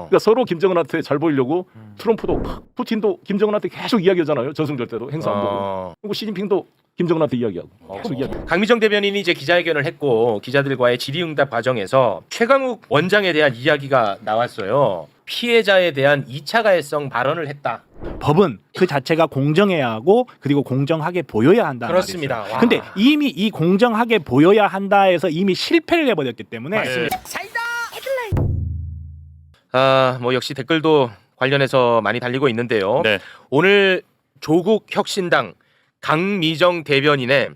그러니까 서로 김정은한테 잘 보이려고 트럼프도 푸틴도 김정은한테 계속 이야기하잖아요. 저승절 때도 행사 안 보고. 그리고 시진핑도 김정은한테 이야기하고. 계속 이야기. 강미정 대변인이 이제 기자회견을 했고 기자들과의 질의응답 과정에서 최강욱 원장에 대한 이야기가 나왔어요. 피해자에 대한 2차 가해성 발언을 했다. 법은 그 자체가 공정해야 하고 그리고 공정하게 보여야 한다. 그렇습니다. 와. 근데 이미 이 공정하게 보여야 한다 해서 이미 실패를 해버렸기 때문에 맞습니다. 뭐 역시 댓글도 관련해서 많이 달리고 있는데요. 네. 오늘 조국 혁신당 강미정 대변인의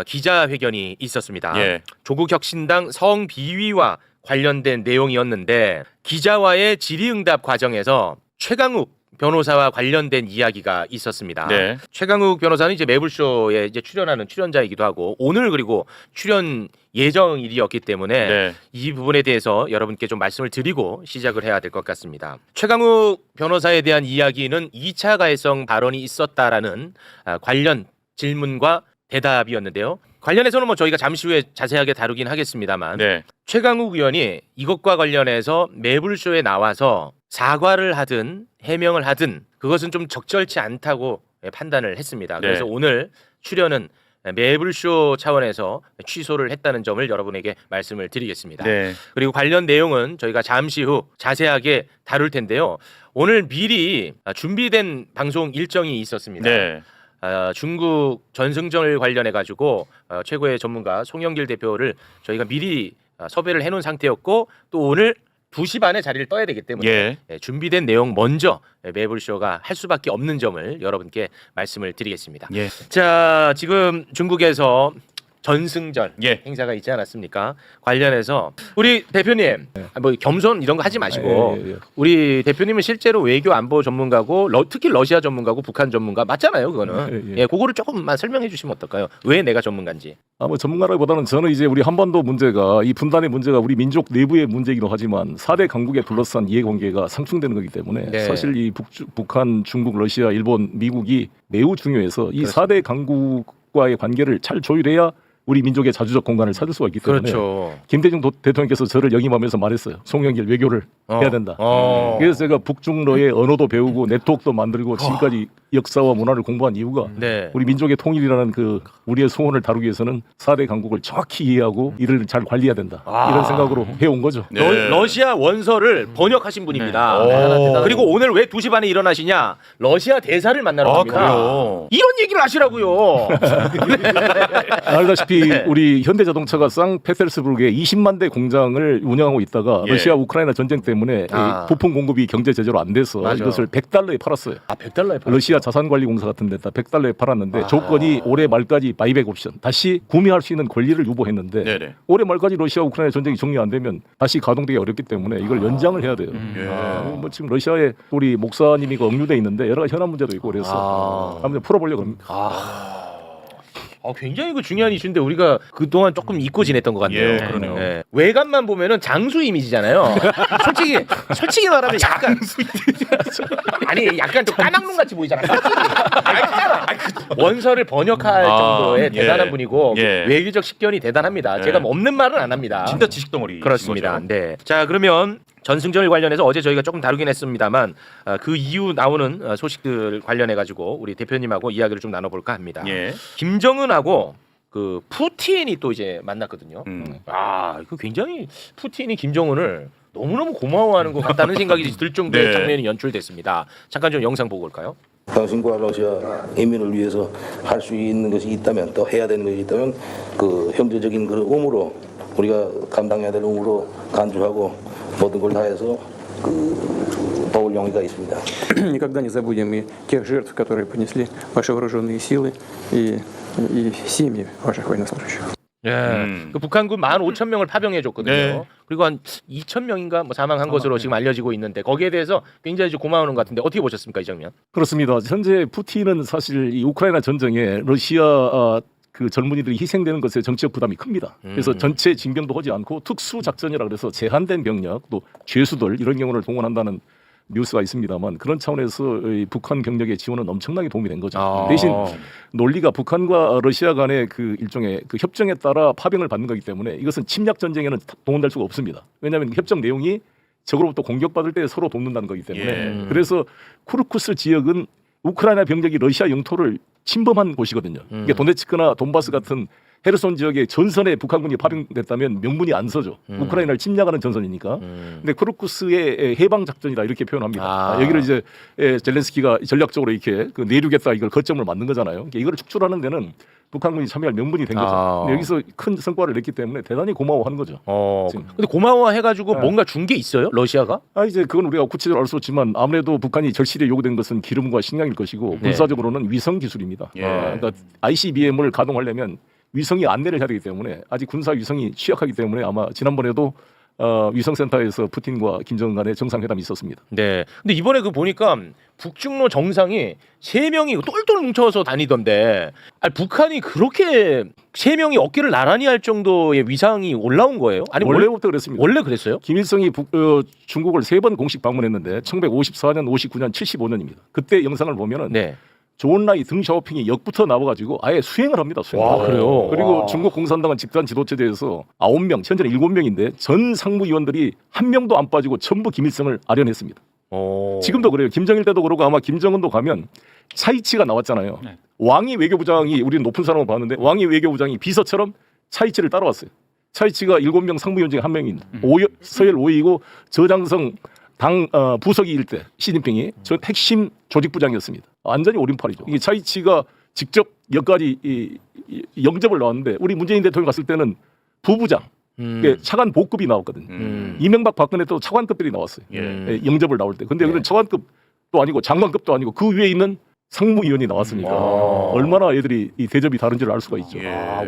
기자회견이 있었습니다. 예. 조국 혁신당 성비위와 관련된 내용이었는데 기자와의 질의응답 과정에서 최강욱 변호사와 관련된 이야기가 있었습니다. 네. 최강욱 변호사는 이제 매불쇼에 이제 출연하는 출연자이기도 하고 오늘 그리고 출연 예정일이었기 때문에 네. 이 부분에 대해서 여러분께 좀 말씀을 드리고 시작을 해야 될 것 같습니다. 최강욱 변호사에 대한 이야기는 2차 가해성 발언이 있었다라는 관련 질문과 대답이었는데요. 관련해서는 뭐 저희가 잠시 후에 자세하게 다루긴 하겠습니다만 네. 최강욱 의원이 이것과 관련해서 매불쇼에 나와서 사과를 하든 해명을 하든 그것은 좀 적절치 않다고 판단을 했습니다. 그래서 네. 오늘 출연은 매불쇼 차원에서 취소를 했다는 점을 여러분에게 말씀을 드리겠습니다. 네. 그리고 관련 내용은 저희가 잠시 후 자세하게 다룰 텐데요. 오늘 미리 준비된 방송 일정이 있었습니다. 네. 중국 전승절 관련해 가지고 최고의 전문가 송영길 대표를 저희가 미리 섭외를 해놓은 상태였고 또 오늘 2시 반에 자리를 떠야 되기 때문에 예. 준비된 내용 먼저 매불쇼가 할 수밖에 없는 점을 여러분께 말씀을 드리겠습니다. 예. 자, 지금 중국에서 전승절 예. 행사가 있지 않았습니까? 관련해서 우리 대표님 뭐 겸손 이런 거 하지 마시고 예. 우리 대표님은 실제로 외교 안보 전문가고 특히 러시아 전문가고 북한 전문가 맞잖아요, 그거는. 예. 그거를 조금만 설명해 주시면 어떨까요? 왜 내가 전문가인지. 뭐 전문가라기보다는 저는 이제 우리 한반도 문제가 이 분단의 문제가 우리 민족 내부의 문제이기도 하지만 4대 강국에 둘러싼 이해관계가 상충되는 거기 때문에 네. 사실 이 북한, 중국, 러시아, 일본, 미국이 매우 중요해서 이 4대 강국과의 관계를 잘 조율해야 우리 민족의 자주적 공간을 찾을 수가 있기 때문에 그렇죠. 김대중 대통령께서 저를 역임하면서 말했어요. 송영길 외교를 해야 된다. 그래서 제가 북중러의 언어도 배우고 네트워크도 만들고 지금까지 역사와 문화를 공부한 이유가 네. 우리 민족의 통일이라는 그 우리의 소원을 다루기 위해서는 4대 강국을 정확히 이해하고 이를 잘 관리해야 된다. 이런 생각으로 해온 거죠. 네. 러시아 원서를 번역하신 분입니다. 오. 그리고 오늘 왜 2시 반에 일어나시냐? 러시아 대사를 만나러 갑니다. 그래요? 이런 얘기를 하시라고요. 알다시피 우리 현대자동차가 상페테르스부르크에 20만 대 공장을 운영하고 있다가 예. 러시아 우크라이나 전쟁 때문에 이 부품 공급이 경제 제재로 안 돼서 맞아. 이것을 100달러에 팔았어요. 100달러에 러시아 자산관리공사 같은 데다 100달러에 팔았는데 조건이 올해 말까지 바이백 옵션 다시 구매할 수 있는 권리를 유보했는데 네네. 올해 말까지 러시아 우크라이나 전쟁이 정리 안 되면 다시 가동되기 어렵기 때문에 이걸 연장을 해야 돼요. 예. 뭐 지금 러시아에 우리 목사님이 억류돼 있는데 여러 가지 현안 문제도 있고 그래서 한번 풀어보려고 합니다. 굉장히 그 중요한 이슈인데 우리가 그동안 조금 잊고 지냈던 것 같네요. 예, 그러네요. 외관만 보면은 장수 이미지잖아요. 솔직히 말하면 약간 아니 약간 좀 까막눈 같이 보이잖아. 원서를 번역할 정도의 예. 대단한 분이고 예. 외교적 식견이 대단합니다. 예. 제가 뭐 없는 말은 안 합니다. 진짜 지식 덩어리. 그렇습니다. 네. 자, 그러면 전승절 관련해서 어제 저희가 조금 다루긴 했습니다만 그 이후 나오는 소식들 관련해 가지고 우리 대표님하고 이야기를 좀 나눠볼까 합니다. 예. 김정은하고 그 푸틴이 또 이제 만났거든요. 그 굉장히 푸틴이 김정은을 너무너무 고마워하는 것 같다는 생각이 들 정도의 네. 장면이 연출됐습니다. 잠깐 좀 영상 보고 올까요? 당신과 러시아 인민을 위해서 할 수 있는 것이 있다면 또 해야 되는 것이 있다면 그 형제적인 그 의무로 우리가 감당해야 될 의무로 간주하고 모든 걸 다해서 그 도울 용의가 있습니다. Никогда не забудем и тех жертв, которые понесли ваши вооруженные силы и семьи ваших военнослужащих. 그 북한군 15,000명을 파병해 줬거든요. 네. 그리고 한 2,000명인가 뭐 사망한 것으로 지금 알려지고 있는데 거기에 대해서 굉장히 좀 고마워하는 것 같은데 어떻게 보셨습니까, 이 장면? 그렇습니다. 현재 푸틴은 사실 이 우크라이나 전쟁에 러시아 그 젊은이들이 희생되는 것에 정치적 부담이 큽니다. 그래서 전체 징병도 하지 않고 특수 작전이라 그래서 제한된 병력 또 죄수들 이런 경우를 동원한다는 뉴스가 있습니다만 그런 차원에서 이 북한 병력의 지원은 엄청나게 도움이 된 거죠. 대신 논리가 북한과 러시아 간의 그 일종의 그 협정에 따라 파병을 받는 거기 때문에 이것은 침략 전쟁에는 동원될 수가 없습니다. 왜냐하면 협정 내용이 적으로부터 공격받을 때 서로 돕는다는 거기 때문에 예. 그래서 쿠르쿠스 지역은 우크라이나 병력이 러시아 영토를 침범한 곳이거든요. 이게 도네츠크나 돈바스 같은 헤르손 지역의 전선에 북한군이 파병됐다면 명분이 안 서죠. 우크라이나를 침략하는 전선이니까. 근데 쿠르쿠스의 해방 작전이다 이렇게 표현합니다. 여기를 이제 젤렌스키가 전략적으로 이렇게 그 내륙에다 이걸 거점을 만든 거잖아요. 그러니까 이걸 축출하는 데는 북한군이 참여할 명분이 된 거죠. 근데 여기서 큰 성과를 냈기 때문에 대단히 고마워하는 거죠. 지금. 근데 고마워해가지고 뭔가 준 게 있어요? 러시아가? 이제 그건 우리가 구체적으로 알 수 없지만 아무래도 북한이 절실히 요구된 것은 기름과 식량일 것이고 군사적으로는 위성 기술입니다. 예. 그러니까 ICBM을 가동하려면 위성이 안내를 해야 되기 때문에 아직 군사 위성이 취약하기 때문에 아마 지난번에도 위성센터에서 푸틴과 김정은 간의 정상회담이 있었습니다. 네. 근데 이번에 그 보니까 북중로 정상이 3명이 똘똘 뭉쳐서 다니던데 북한이 그렇게 3명이 어깨를 나란히 할 정도의 위상이 올라온 거예요? 아니 원래부터 그랬습니다. 원래 그랬어요? 김일성이 중국을 3번 공식 방문했는데 1954년, 59년, 75년입니다. 그때 영상을 보면은 네. 조은라이 등샤오핑이 역부터 나와가지고 아예 수행을 합니다. 수행을. 와, 그래요? 그리고 와. 중국 공산당은 집단 지도체제에서 9명, 현재는 7명인데 전 상무위원들이 한 명도 안 빠지고 전부 김일성을 아련했습니다. 지금도 그래요. 김정일 때도 그러고 아마 김정은도 가면 차이치가 나왔잖아요. 네. 왕이 외교부장이 우리는 높은 사람을 봤는데 왕이 외교부장이 비서처럼 차이치를 따라왔어요. 차이치가 7명 상무위원 중에 한 명인 서열 5위이고 저장성 당 부서기일 때 시진핑이 저 핵심 조직부장이었습니다. 완전히 오른팔이죠. 이게 차이치가 직접 여기까지 영접을 나왔는데 우리 문재인 대통령 갔을 때는 부부장, 이게 차관 복급이 나왔거든요. 이명박 박근혜 또 차관급들이 나왔어요. 예. 영접을 나올 때. 근데 여기는 차관급도 아니고 장관급도 아니고 그 위에 있는 상무위원이 나왔으니까 얼마나 애들이 이 대접이 다른지를 알 수가 있죠.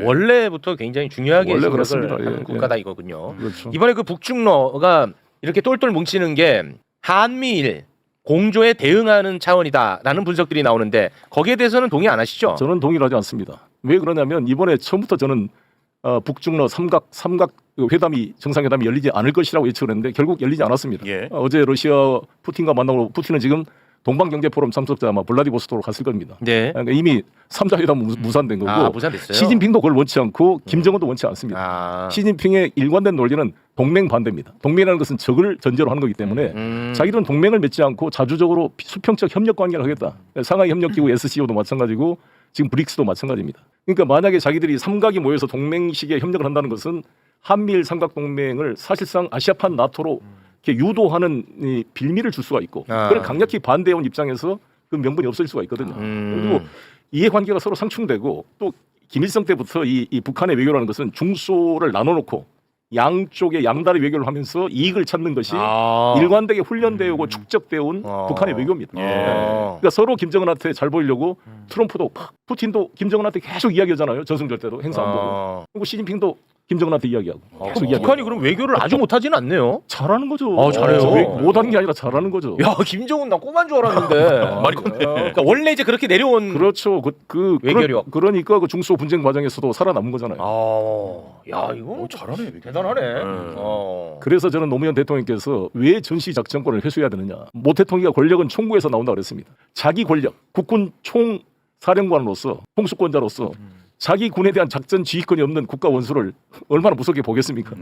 원래부터 굉장히 중요하게 원래 생각을 그렇습니다. 하는 예, 국가다 이거군요. 그렇죠. 이번에 그 북중로가 이렇게 똘똘 뭉치는 게 한미일 공조에 대응하는 차원이다라는 분석들이 나오는데 거기에 대해서는 동의 안 하시죠? 저는 동의하지 않습니다. 왜 그러냐면 이번에 처음부터 저는 북중러 삼각 회담이 정상회담이 열리지 않을 것이라고 예측을 했는데 결국 열리지 않았습니다. 예. 어제 러시아 푸틴과 만나고 푸틴은 지금 동방경제포럼 참석자 아마 블라디보스토크로 갔을 겁니다. 네. 그러니까 이미 3자 회담은 무산된 거고 무산됐어요. 시진핑도 그걸 원치 않고 김정은도 원치 않습니다. 시진핑의 일관된 논리는 동맹 반대입니다. 동맹이라는 것은 적을 전제로 하는 거기 때문에 자기들은 동맹을 맺지 않고 자주적으로 수평적 협력 관계를 하겠다. 상하이 협력기구 SCO도 마찬가지고 지금 브릭스도 마찬가지입니다. 그러니까 만약에 자기들이 삼각이 모여서 동맹식의 협력을 한다는 것은 한미일 삼각동맹을 사실상 아시아판 나토로 이렇게 유도하는 이 빌미를 줄 수가 있고 그걸 강력히 반대해온 입장에서 그 명분이 없을 수가 있거든요. 그리고 이해관계가 서로 상충되고 또 김일성 때부터 이 북한의 외교라는 것은 중소를 나눠놓고 양쪽의 양다리 외교를 하면서 이익을 찾는 것이 일관되게 훈련되어 오고 축적되어 온 북한의 외교입니다. 그러니까 서로 김정은한테 잘 보이려고 트럼프도 푸틴도 김정은한테 계속 이야기하잖아요. 저승절 때도 행사 안 보고. 그리고 시진핑도 김정은한테 이야기하고. 계속 이야기하고. 북한이 그럼 외교를 아주 못하지는 않네요. 잘하는 거죠. 잘해요. 못하는 게 아니라 잘하는 거죠. 야 김정은 나 꼬만 줄 알았는데. 말이 컸네. 그러니까 원래 이제 그렇게 내려온. 그렇죠. 외교력. 그러니까 그 중소 분쟁 과정에서도 살아남은 거잖아요. 야 이거 잘하네. 대단하네. 그래서 저는 노무현 대통령께서 왜 전시 작전권을 회수해야 되느냐. 모 대통령이 권력은 총구에서 나온다 그랬습니다. 자기 권력, 국군 총사령관으로서 통수권자로서 자기 군에 대한 작전 지휘권이 없는 국가 원수를 얼마나 무섭게 보겠습니까?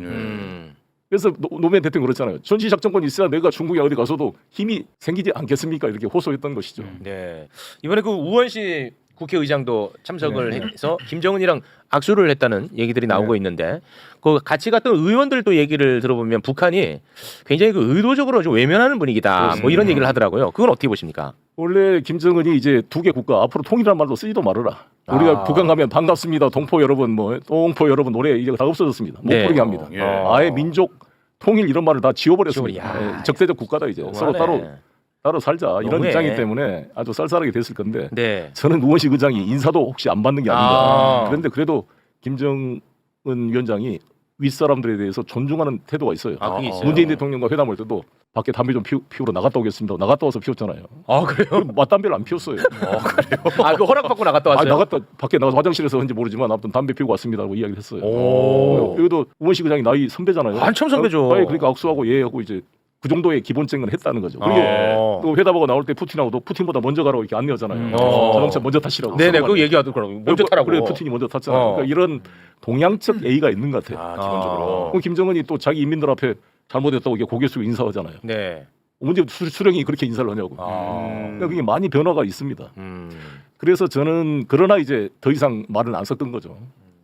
그래서 노무현 대통령 그렇잖아요. 전시 작전권이 있어야 내가 중국에 어디 가서도 힘이 생기지 않겠습니까? 이렇게 호소했던 것이죠. 네. 이번에 그 우원식 국회의장도 참석을 해서 김정은이랑 악수를 했다는 얘기들이 나오고 있는데 그 같이 갔던 의원들도 얘기를 들어보면 북한이 굉장히 그 의도적으로 좀 외면하는 분위기다. 뭐 이런 얘기를 하더라고요. 그건 어떻게 보십니까? 원래 김정은이 이제 두 개 국가 앞으로 통일이라는 말도 쓰지도 말아라. 우리가 북한 가면 반갑습니다. 동포 여러분 동포 여러분 노래 이제 다 없어졌습니다. 못 부르게 합니다. 예. 아예 민족 통일 이런 말을 다 지워버렸습니다. 지워버려. 야. 적대적 국가다 이제 서로 따로 살자 이런 너무해. 입장이기 때문에 아주 쌀쌀하게 됐을 건데 네. 저는 우원식 의장이 인사도 혹시 안 받는 게 아닌가. 그런데 그래도 김정은 위원장이 윗사람들에 대해서 존중하는 태도가 있어요. 그게 있어요. 문재인 대통령과 회담할 때도 밖에 담배 좀 피우러 나갔다 오겠습니다. 나갔다 와서 피웠잖아요. 그래요? 맞담배를 안 피웠어요. 그 허락받고 나갔다 왔어요. 나갔다 밖에 나가서 화장실에서 한지 모르지만 아무튼 담배 피우고 왔습니다라고 이야기를 했어요. 여기도 우원식 의장이 나이 선배잖아요. 한참 선배죠. 그러니까 악수하고 예하고 이제 그 정도의 기본적인 했다는 거죠. 그게 또 회담하고 나올 때 푸틴하고도 푸틴보다 먼저 가라고 이렇게 안내하잖아요. 자동차 먼저 타시라고. 네네 그 얘기하더라고요. 먼저 타라고. 그래 푸틴이 먼저 탔잖아요. 그러니까 이런 동양적 예의가 있는 것 같아요. 기본적으로. 그럼 김정은이 또 자기 인민들 앞에 잘못했다고 이게 고개 숙여 인사하잖아요. 네. 언제 수령이 그렇게 인사를 하냐고. 그러니까 그게 많이 변화가 있습니다. 그래서 저는 그러나 이제 더 이상 말을 안 섞은 거죠.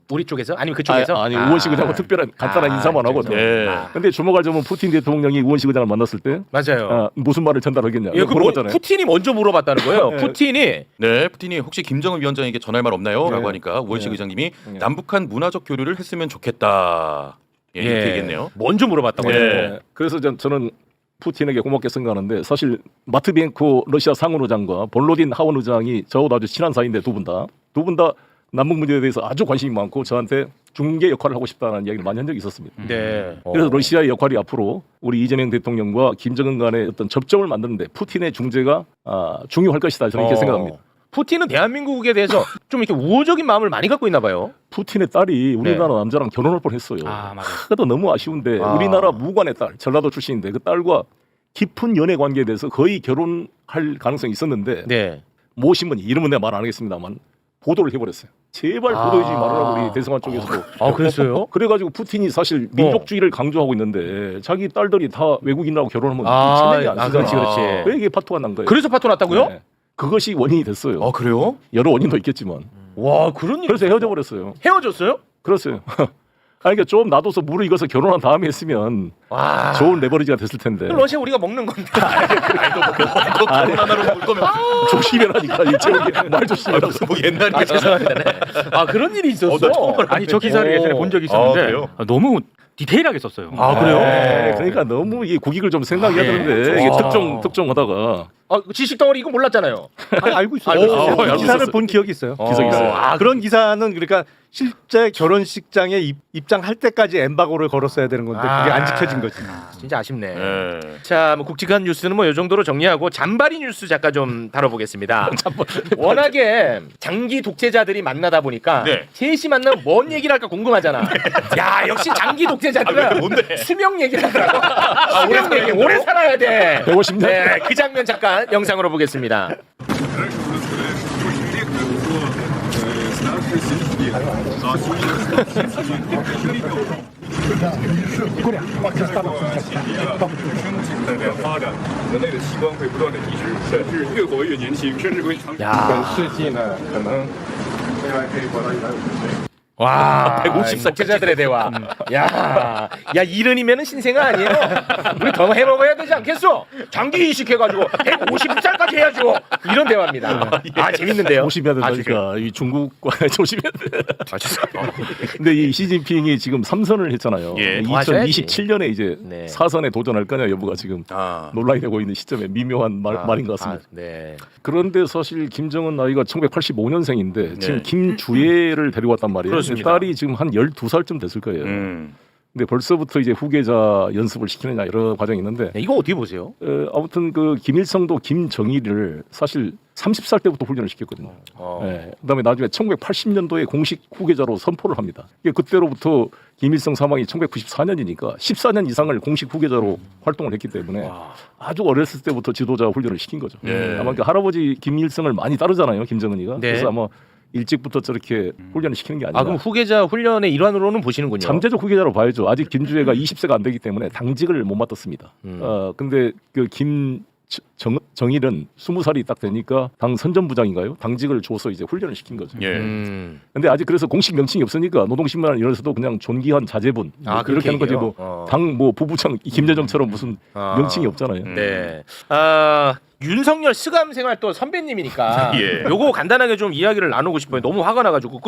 우리 쪽에서 아니면 그쪽에서 아니 우원식 의장은 특별한 간단한 인사만 하거든. 네. 근데 주목할 점은 푸틴 대통령이 우원식 의장을 만났을 때 맞아요. 무슨 말을 전달하겠냐. 예, 그 물어봤잖아요. 푸틴이 먼저 물어봤다는 거예요. 네. 푸틴이 네, 푸틴이 혹시 김정은 위원장에게 전할 말 없나요? 라고 네. 하니까 우원식 네. 의장님이 네. 남북한 문화적 교류를 했으면 좋겠다. 예, 이렇게 얘기했네요. 먼저 물어봤다고. 네. 해요. 그래서 저는 푸틴에게 고맙게 생각하는데 사실 마트비엔코 러시아 상원 의장과 볼로딘 하원 의장이 저하고 아주 친한 사이인데 두 분 다 남북 문제에 대해서 아주 관심이 많고 저한테 중개 역할을 하고 싶다는 이야기를 많이 한 적이 있었습니다. 네. 그래서 러시아의 역할이 앞으로 우리 이재명 대통령과 김정은 간의 어떤 접점을 만드는데 푸틴의 중재가 중요할 것이다. 저는 이렇게 생각합니다. 푸틴은 대한민국에 대해서 좀 이렇게 우호적인 마음을 많이 갖고 있나 봐요. 푸틴의 딸이 우리나라 남자랑 결혼할 뻔했어요. 맞아요. 그래도 너무 아쉬운데 우리나라 무관의 딸, 전라도 출신인데 그 딸과 깊은 연애 관계에 대해서 거의 결혼할 가능성이 있었는데 네. 모 신문이 이름은 내가 말 안 하겠습니다만 보도를 해버렸어요. 제발 보도해주지 말으라고 우리 대승환 쪽에서도. 그랬어요? 그래가지고 푸틴이 사실 민족주의를 강조하고 있는데 자기 딸들이 다 외국인하고 결혼하면 체면이 안 쓰잖아. 그렇지. 왜 이게 파토가 난 거예요? 그래서 파토 났다고요? 네. 그것이 원인이 됐어요. 그래요? 여러 원인도 있겠지만. 와, 그런 일. 그래서 헤어져 버렸어요. 헤어졌어요? 그랬어요. 그러니까 좀 놔둬서 물을 익어서 결혼한 다음에 했으면 와. 좋은 레버리지가 됐을 텐데. 러시아 우리가 먹는 건데. 결혼 하나로 볼 거면 조심해라니까. 말 조심해라. 뭐 옛날이야. 죄송합니다. 네. 그런 일이 있었어. 나 처음 알았네. 아니 저 기사를 예전에 본 적이 아, 있었는데 그래요? 너무 디테일하게 썼어요. 그래요? 네, 그러니까 너무 이 국익을 좀 생각해야 되는데 이게 특정하다가 지식 덩어리 이거 몰랐잖아요. 알고 있어요. 알고 있었어요. 기사를 본 기억이 있어요. 기억이 있어요. 그런 기사는 그러니까 실제 결혼식장에 입장할 때까지 엠바고를 걸었어야 되는 건데 그게 안 지켜진 거지. 진짜 아쉽네. 네. 자, 뭐 굵직한 뉴스는 뭐 이 정도로 정리하고 잔바리 뉴스 잠깐 좀 다뤄보겠습니다. 워낙에 장기 독재자들이 만나다 보니까 네. 셋이 만나면 뭔 얘기를 할까 궁금하잖아. 야, 역시 장기 독재자들은 뭔데? 수명 얘기를 하더라고. 수명 얘기, 오래 살아야 돼. 150년? 네, 그 장면 잠깐 영상으로 보겠습니다. 와, 150살 독재자들의 대화. 야, 이른이면은 신생아 아니에요? 우리 더 해먹어야 되지 않겠어? 장기 이식해가지고 150살까지 해야죠. 이런 대화입니다. 재밌는데요. 조심해야 된다니까. 이 중국과 조심해야 돼. 근데 이 시진핑이 지금 3선을 했잖아요. 예. 2027년에 이제 네. 4선에 도전할 거냐 여부가 지금 논란이 되고 있는 시점에 미묘한 말인 것 같습니다. 네. 그런데 사실 김정은 나이가 1985년생인데 지금 네. 김주애를 데려왔단 말이에요. 그렇습니다. 딸이 지금 한 12살쯤 됐을 거예요. 근데 벌써부터 이제 후계자 연습을 시키느냐 여러 과정이 있는데 이거 어떻게 보세요? 아무튼 그 김일성도 김정일을 사실 30살 때부터 훈련을 시켰거든요. 네. 그다음에 나중에 1980년도에 공식 후계자로 선포를 합니다. 이게 그때로부터 김일성 사망이 1994년이니까 14년 이상을 공식 후계자로 활동을 했기 때문에 아주 어렸을 때부터 지도자 훈련을 시킨 거죠. 네. 아마 그 할아버지 김일성을 많이 따르잖아요, 김정은이가. 네. 그래서 아마 일찍부터 저렇게 훈련을 시키는 게 아니라. 그럼 후계자 훈련의 일환으로는 보시는군요. 잠재적 후계자로 봐야죠. 아직 김주애가 20세가 안 되기 때문에 당직을 못 맡았습니다. 근데 그 김정일은 20살이 딱 되니까 당 선전부장인가요? 당직을 줘서 이제 훈련을 시킨 거죠. 예. 근데 아직 그래서 공식 명칭이 없으니까 노동신문 이런데서도 그냥 존귀한 자제분 뭐 그렇게 이렇게 하는 거지 얘기해요? 뭐 당 뭐 부부장 김대정처럼 무슨 명칭이 없잖아요. 네. 윤석열 스감 생활 또 선배님이니까 예. 요거 간단하게 좀 이야기를 나누고 싶어요. 너무 화가 나가지고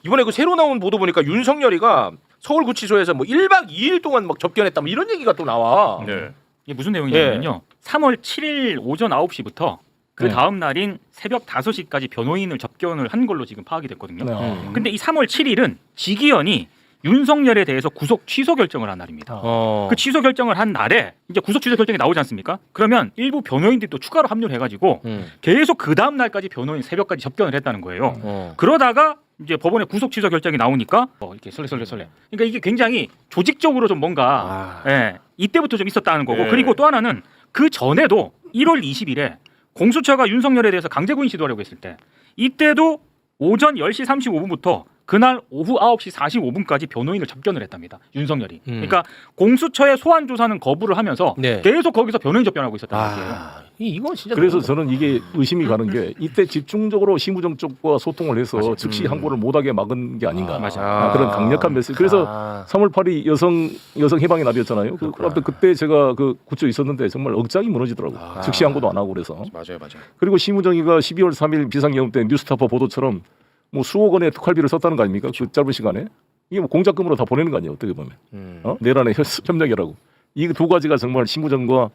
이번에 그 새로 나온 보도 보니까 윤석열이가 서울구치소에서 뭐 1박 2일 동안 막 접견했다 뭐 이런 얘기가 또 나와. 네. 이게 무슨 내용이냐면요. 3월 7일 오전 9시부터 그 네. 다음 날인 새벽 5시까지 변호인을 접견을 한 걸로 지금 파악이 됐거든요. 네. 근데 이 3월 7일은 지기현이 윤석열에 대해서 구속 취소 결정을 한 날입니다. 그 취소 결정을 한 날에 이제 구속 취소 결정이 나오지 않습니까? 그러면 일부 변호인들이 또 추가로 합류를 해가지고 계속 그 다음 날까지 변호인 새벽까지 접견을 했다는 거예요. 그러다가 이제 법원의 구속 취소 결정이 나오니까 이렇게 설레. 그러니까 이게 굉장히 조직적으로 좀 뭔가 이때부터 좀 있었다는 거고. 그리고 또 하나는 그 전에도 1월 20일에 공수처가 윤석열에 대해서 강제구인 시도하려고 했을 때 이때도 오전 10시 35분부터 그날 오후 9시 45분까지 변호인을 접견을 했답니다. 윤석열이. 그러니까 공수처의 소환 조사는 거부를 하면서 네. 계속 거기서 변호인 접견하고 있었다는 거예요. 이건 진짜 그래서 너무- 저는 이게 의심이 가는 게 이때 집중적으로 심우정 쪽과 소통을 해서 즉시 항고를 못하게 막은 게 아닌가. 그런 강력한 메시지. 그래서 3월 8일 여성 해방의 날이었잖아요. 아무튼 그때 제가 그 구초에 있었는데 정말 억장이 무너지더라고요. 즉시 항고도 안 하고 그래서. 맞아요. 그리고 심우정이가 12월 3일 비상경험 때 뉴스타파 보도처럼 뭐 수억 원의 특활비를 썼다는 거 아닙니까? 그 짧은 시간에. 이게 뭐 공작금으로 다 보내는 거 아니에요? 어떻게 보면. 내란의 협력이라고. 이 두 가지가 정말 심우정과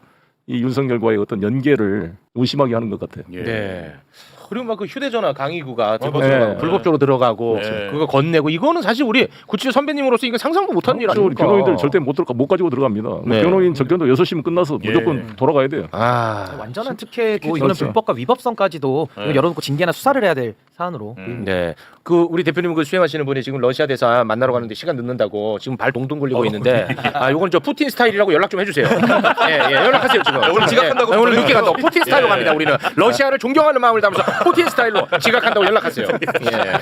이 윤석열과의 어떤 연계를 의심하게 하는 것 같아요. 예. 네. 그리고 막 그 휴대전화 강의구가 네. 불법적으로 들어가고 네. 그거 건네고 이거는 사실 우리 구치소 선배님으로서 이거 상상도 못한 일 우리 아닙니까? 변호인들 절대 못 가지고 들어갑니다. 뭐 네. 변호인 접견도 6시면 끝나서 무조건 돌아가야 돼요. 완전한 특혜고 이거는 그렇죠. 불법과 위법성까지도 이거 열어놓고 징계나 수사를 해야 될 사안으로. 네. 그 우리 대표님 그 수행하시는 분이 지금 러시아 대사 만나러 가는데 시간 늦는다고 지금 발 동동 굴리고 있는데 요건 저 푸틴 스타일이라고 연락 좀 해주세요. 예, 연락하세요 지금. 오늘 지각한다고 오늘 늦게 간다고 푸틴 스타일로 갑니다. 우리는 러시아를 존경하는 마음을 담아서 푸틴 스타일로 지각한다고 연락하세요. 예.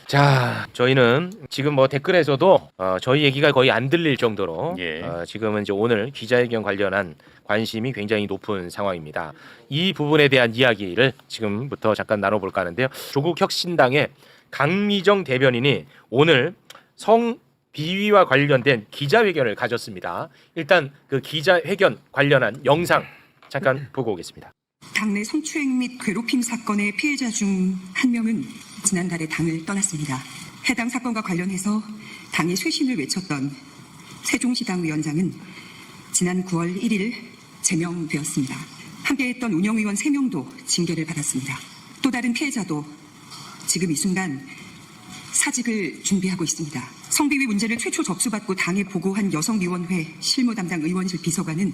자, 저희는 지금 뭐 댓글에서도 저희 얘기가 거의 안 들릴 정도로 예. 지금은 이제 오늘 기자회견 관련한 관심이 굉장히 높은 상황입니다. 이 부분에 대한 이야기를 지금부터 잠깐 나눠볼까 하는데요. 조국혁신당의 강미정 대변인이 오늘 성 비위와 관련된 기자회견을 가졌습니다. 일단 그 기자회견 관련한 영상 잠깐 보고 오겠습니다. 당내 성추행 및 괴롭힘 사건의 피해자 중 한 명은 지난달에 당을 떠났습니다. 해당 사건과 관련해서 당의 쇄신을 외쳤던 세종시당 위원장은 지난 9월 1일 제명되었습니다. 함께했던 운영위원 3명도 징계를 받았습니다. 또 다른 피해자도 지금 이 순간 사직을 준비하고 있습니다. 성비위 문제를 최초 접수받고 당에 보고한 여성위원회 실무담당 의원실 비서관은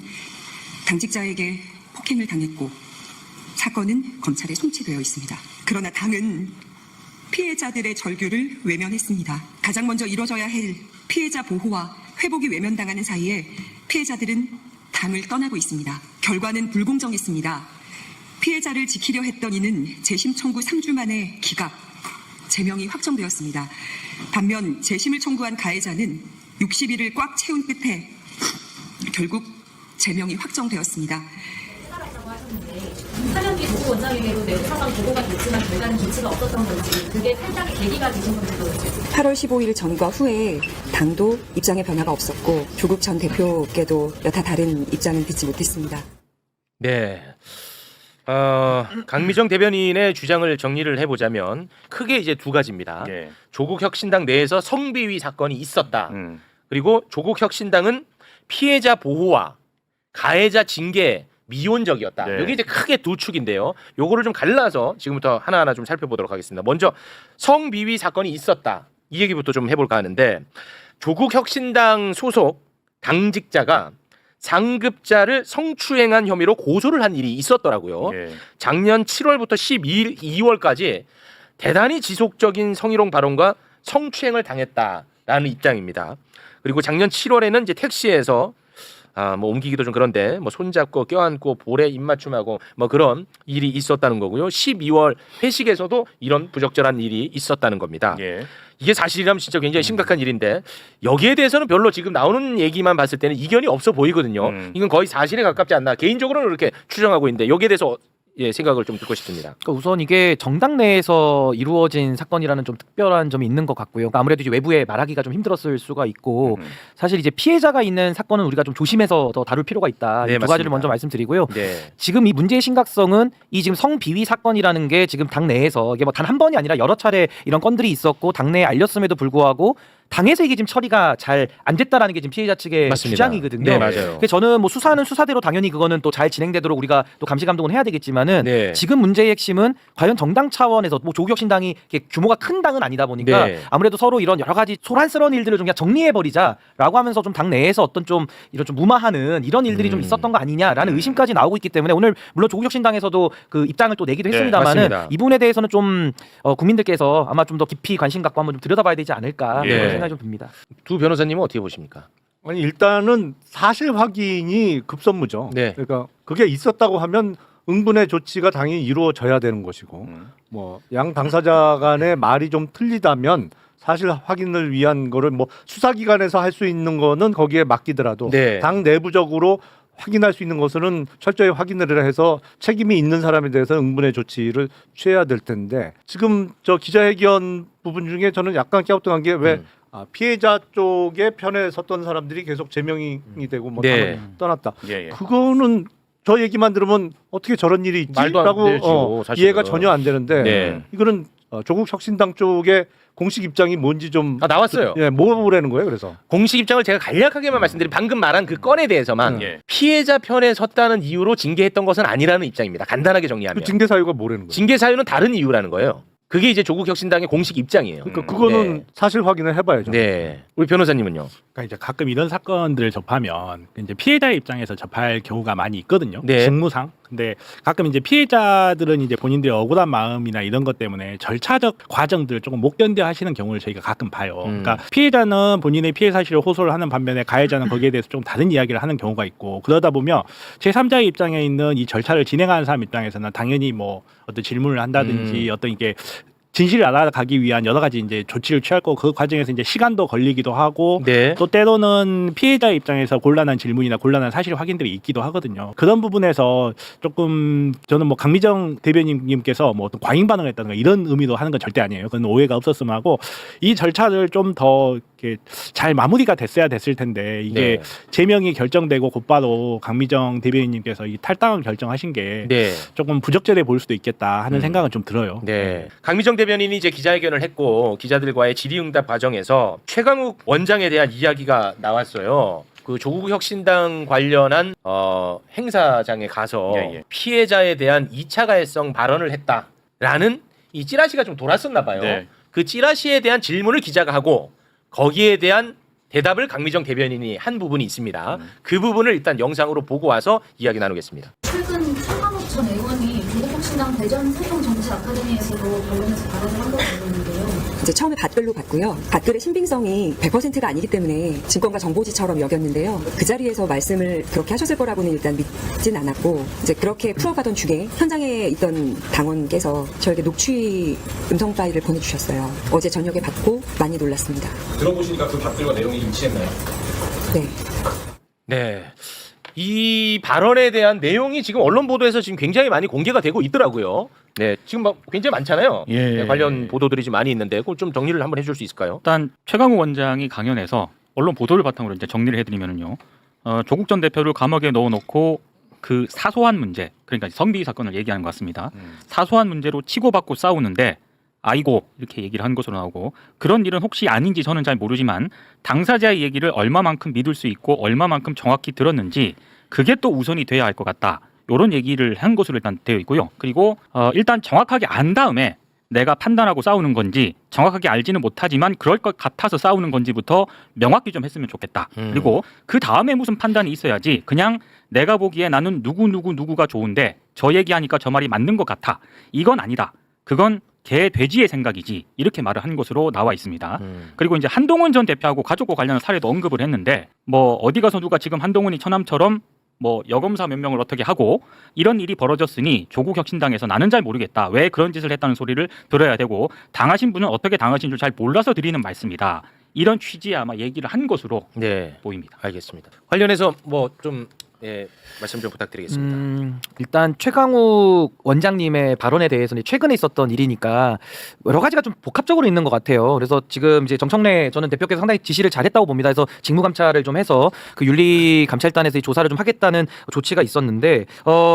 당직자에게 폭행을 당했고 사건은 검찰에 송치되어 있습니다. 그러나 당은 피해자들의 절규를 외면했습니다. 가장 먼저 이뤄져야 할 피해자 보호와 회복이 외면당하는 사이에 피해자들은 당을 떠나고 있습니다. 결과는 불공정했습니다. 피해자를 지키려 했던 이는 재심 청구 3주 만에 기각, 제명이 확정되었습니다. 반면 재심을 청구한 가해자는 60일을 꽉 채운 끝에 결국 제명이 확정되었습니다. 사령기 조국 원장에게도 내 상황 보고가 됐지만 결과는 조치가 없었던 건지 그게 탈당의 계기가 되신 건지도 8월 15일 전과 후에 당도 입장의 변화가 없었고 조국 전 대표께도 여타 다른 입장은 듣지 못했습니다. 네. 강미정 대변인의 주장을 정리를 해보자면 크게 이제 두 가지입니다. 예. 조국혁신당 내에서 성비위 사건이 있었다. 그리고 조국혁신당은 피해자 보호와 가해자 징계에 미온적이었다. 네. 여기 이제 크게 두 축인데요. 요거를 좀 갈라서 지금부터 하나하나 좀 살펴보도록 하겠습니다. 먼저 성비위 사건이 있었다. 이 얘기부터 좀 해볼까 하는데 조국혁신당 소속 당직자가 상급자를 성추행한 혐의로 고소를 한 일이 있었더라고요. 예. 작년 7월부터 2월까지 대단히 지속적인 성희롱 발언과 성추행을 당했다라는 입장입니다. 그리고 작년 7월에는 이제 택시에서 뭐 옮기기도 좀 그런데 뭐 손잡고 껴안고 볼에 입맞춤하고 뭐 그런 일이 있었다는 거고요. 12월 회식에서도 이런 부적절한 일이 있었다는 겁니다. 예. 이게 사실이라면 진짜 굉장히 심각한 일인데 여기에 대해서는 별로 지금 나오는 얘기만 봤을 때는 이견이 없어 보이거든요. 이건 거의 사실에 가깝지 않나 개인적으로는 그렇게 추정하고 있는데 여기에 대해서 생각을 좀 듣고 싶습니다. 그러니까 우선 이게 정당 내에서 이루어진 사건이라는 좀 특별한 점이 있는 것 같고요. 그러니까 아무래도 이제 외부에 말하기가 좀 힘들었을 수가 있고 사실 이제 피해자가 있는 사건은 우리가 좀 조심해서 더 다룰 필요가 있다. 네, 두 가지를 맞습니다. 먼저 말씀드리고요. 네. 지금 이 문제의 심각성은 이 지금 성비위 사건이라는 게 지금 당 내에서 이게 뭐 단 한 번이 아니라 여러 차례 이런 건들이 있었고 당내에 알렸음에도 불구하고 당에서 이게 지금 처리가 잘 안 됐다라는 게 지금 피해자 측의 맞습니다. 주장이거든요. 네, 맞아요. 그래서 저는 뭐 수사는 수사대로 당연히 그거는 또 잘 진행되도록 우리가 또 감시 감독은 해야 되겠지만은 네. 지금 문제의 핵심은 과연 정당 차원에서 뭐 조국혁신당이 이렇게 규모가 큰 당은 아니다 보니까 네. 아무래도 서로 이런 여러 가지 소란스러운 일들을 좀 그냥 정리해 버리자라고 하면서 좀 당 내에서 어떤 좀 이런 좀 무마하는 이런 일들이 좀 있었던 거 아니냐라는 의심까지 나오고 있기 때문에 오늘 물론 조국혁신당에서도 그 입장을 또 내기도 네, 했습니다만은 맞습니다. 이 부분에 대해서는 좀 국민들께서 아마 좀 더 깊이 관심 갖고 한번 좀 들여다봐야 되지 않을까 예. 그런 생각이 좀 듭니다. 두 변호사님은 어떻게 보십니까? 아니 일단은 사실 확인이 급선무죠. 네. 그러니까 그게 있었다고 하면 응분의 조치가 당연히 이루어져야 되는 것이고 뭐 양 당사자 간의 말이 좀 틀리다면 사실 확인을 위한 거를 뭐 수사기관에서 할 수 있는 거는 거기에 맡기더라도 네. 당 내부적으로 확인할 수 있는 것은 철저히 확인을 해서 책임이 있는 사람에 대해서 응분의 조치를 취해야 될 텐데 지금 저 기자회견 부분 중에 저는 약간 갸우뚱한 게 왜 피해자 쪽의 편에 섰던 사람들이 계속 제명이 되고 뭐 네. 당을 떠났다. 예, 예. 그거는 저 얘기만 들으면 어떻게 저런 일이 말도 안 있지라고 되죠, 사실은. 이해가 전혀 안 되는데 네. 이거는 조국 혁신당 쪽의 공식 입장이 뭔지 좀 나왔어요. 예, 뭐라는 거예요? 그래서 공식 입장을 제가 간략하게만 말씀드린 방금 말한 그 건에 대해서만 예. 피해자 편에 섰다는 이유로 징계했던 것은 아니라는 입장입니다. 간단하게 정리하면 그 징계 사유가 뭐라는 거예요? 징계 사유는 다른 이유라는 거예요. 그게 이제 조국 혁신당의 공식 입장이에요. 그러니까 그거는 네. 사실 확인을 해봐야죠. 네. 우리 변호사님은요? 그러니까 이제 가끔 이런 사건들을 접하면 이제 피해자의 입장에서 접할 경우가 많이 있거든요. 네. 직무상. 근데 가끔 이제 피해자들은 이제 본인들의 억울한 마음이나 이런 것 때문에 절차적 과정들을 조금 못 견뎌 하시는 경우를 저희가 가끔 봐요. 그러니까 피해자는 본인의 피해 사실을 호소를 하는 반면에 가해자는 거기에 대해서 좀 다른 이야기를 하는 경우가 있고 그러다 보면 제3자의 입장에 있는 이 절차를 진행하는 사람 입장에서는 당연히 뭐 어떤 질문을 한다든지 어떤 이게 진실을 알아가기 위한 여러 가지 이제 조치를 취할 거고 그 과정에서 이제 시간도 걸리기도 하고 네. 또 때로는 피해자 입장에서 곤란한 질문이나 곤란한 사실 확인들이 있기도 하거든요. 그런 부분에서 조금 저는 뭐 강미정 대변인님께서 뭐 어떤 과잉 반응을 했다든가 이런 의미로 하는 건 절대 아니에요. 그건 오해가 없었으면 하고 이 절차를 좀 더 이렇게 잘 마무리가 됐어야 됐을 텐데 이게 네. 제명이 결정되고 곧바로 강미정 대변인님께서 이 탈당을 결정하신 게 네. 조금 부적절해 보일 수도 있겠다 하는 생각은 좀 들어요. 네. 강미정 대변인이 이제 기자회견을 했고 기자들과의 질의응답 과정에서 최강욱 원장에 대한 이야기가 나왔어요. 그 조국 혁신당 관련한 행사장에 가서 예. 피해자에 대한 2차 가해성 발언을 했다라는 이 찌라시가 좀 돌았었나 봐요. 네. 그 찌라시에 대한 질문을 기자가 하고 거기에 대한 대답을 강미정 대변인이 한 부분이 있습니다. 그 부분을 일단 영상으로 보고 와서 이야기 나누겠습니다. 최근 최강욱 전 의원이 조국혁신당 대전 세종 정치 아카데미에서도 관련해서 발언을 한 걸로 알고 있는데요. 이제 처음에 밭글로 봤고요. 밭글의 신빙성이 100%가 아니기 때문에 증권가 정보지처럼 여겼는데요. 그 자리에서 말씀을 그렇게 하셨을 거라고는 일단 믿진 않았고 이제 그렇게 풀어가던 중에 현장에 있던 당원께서 저에게 녹취 음성 파일을 보내주셨어요. 어제 저녁에 받고 많이 놀랐습니다. 들어보시니까 그 밭들과 내용이 일치했나요? 네. 네. 이 발언에 대한 내용이 지금 언론 보도에서 지금 굉장히 많이 공개가 되고 있더라고요. 네, 지금 막 굉장히 많잖아요. 예. 네, 관련 보도들이 좀 많이 있는데 그걸 좀 정리를 한번 해줄 수 있을까요? 일단 최강욱 원장이 강연에서 언론 보도를 바탕으로 이제 정리를 해드리면요, 조국 전 대표를 감옥에 넣어놓고 그 사소한 문제, 그러니까 성비위 사건을 얘기하는 것 같습니다. 사소한 문제로 치고받고 싸우는데 아이고 이렇게 얘기를 한 것으로 나오고 그런 일은 혹시 아닌지 저는 잘 모르지만 당사자의 얘기를 얼마만큼 믿을 수 있고 얼마만큼 정확히 들었는지 그게 또 우선이 돼야 할 것 같다. 이런 얘기를 한 것으로 일단 되어 있고요. 그리고 일단 정확하게 안 다음에 내가 판단하고 싸우는 건지 정확하게 알지는 못하지만 그럴 것 같아서 싸우는 건지부터 명확히 좀 했으면 좋겠다. 그리고 그 다음에 무슨 판단이 있어야지 그냥 내가 보기에 나는 누구가 좋은데 저 얘기하니까 저 말이 맞는 것 같아. 이건 아니다. 그건 개 돼지의 생각이지 이렇게 말을 한 것으로 나와 있습니다. 그리고 이제 한동훈 전 대표하고 가족과 관련한 사례도 언급을 했는데 뭐 어디 가서 누가 지금 한동훈이 처남처럼 뭐 여검사 몇 명을 어떻게 하고 이런 일이 벌어졌으니 조국 혁신당에서 나는 잘 모르겠다. 왜 그런 짓을 했다는 소리를 들어야 되고 당하신 분은 어떻게 당하신 줄 잘 몰라서 드리는 말씀이다. 이런 취지의 아마 얘기를 한 것으로 네, 보입니다. 알겠습니다. 관련해서 뭐 좀 말씀 좀 부탁드리겠습니다. 일단 최강욱 원장님의 발언에 대해서는 최근에 있었던 일이니까 여러 가지가 좀 복합적으로 있는 것 같아요. 그래서 지금 이제 정청래 저는 대표께서 상당히 지시를 잘했다고 봅니다. 그래서 직무감찰을 좀 해서 그 윤리감찰단에서 이 조사를 좀 하겠다는 조치가 있었는데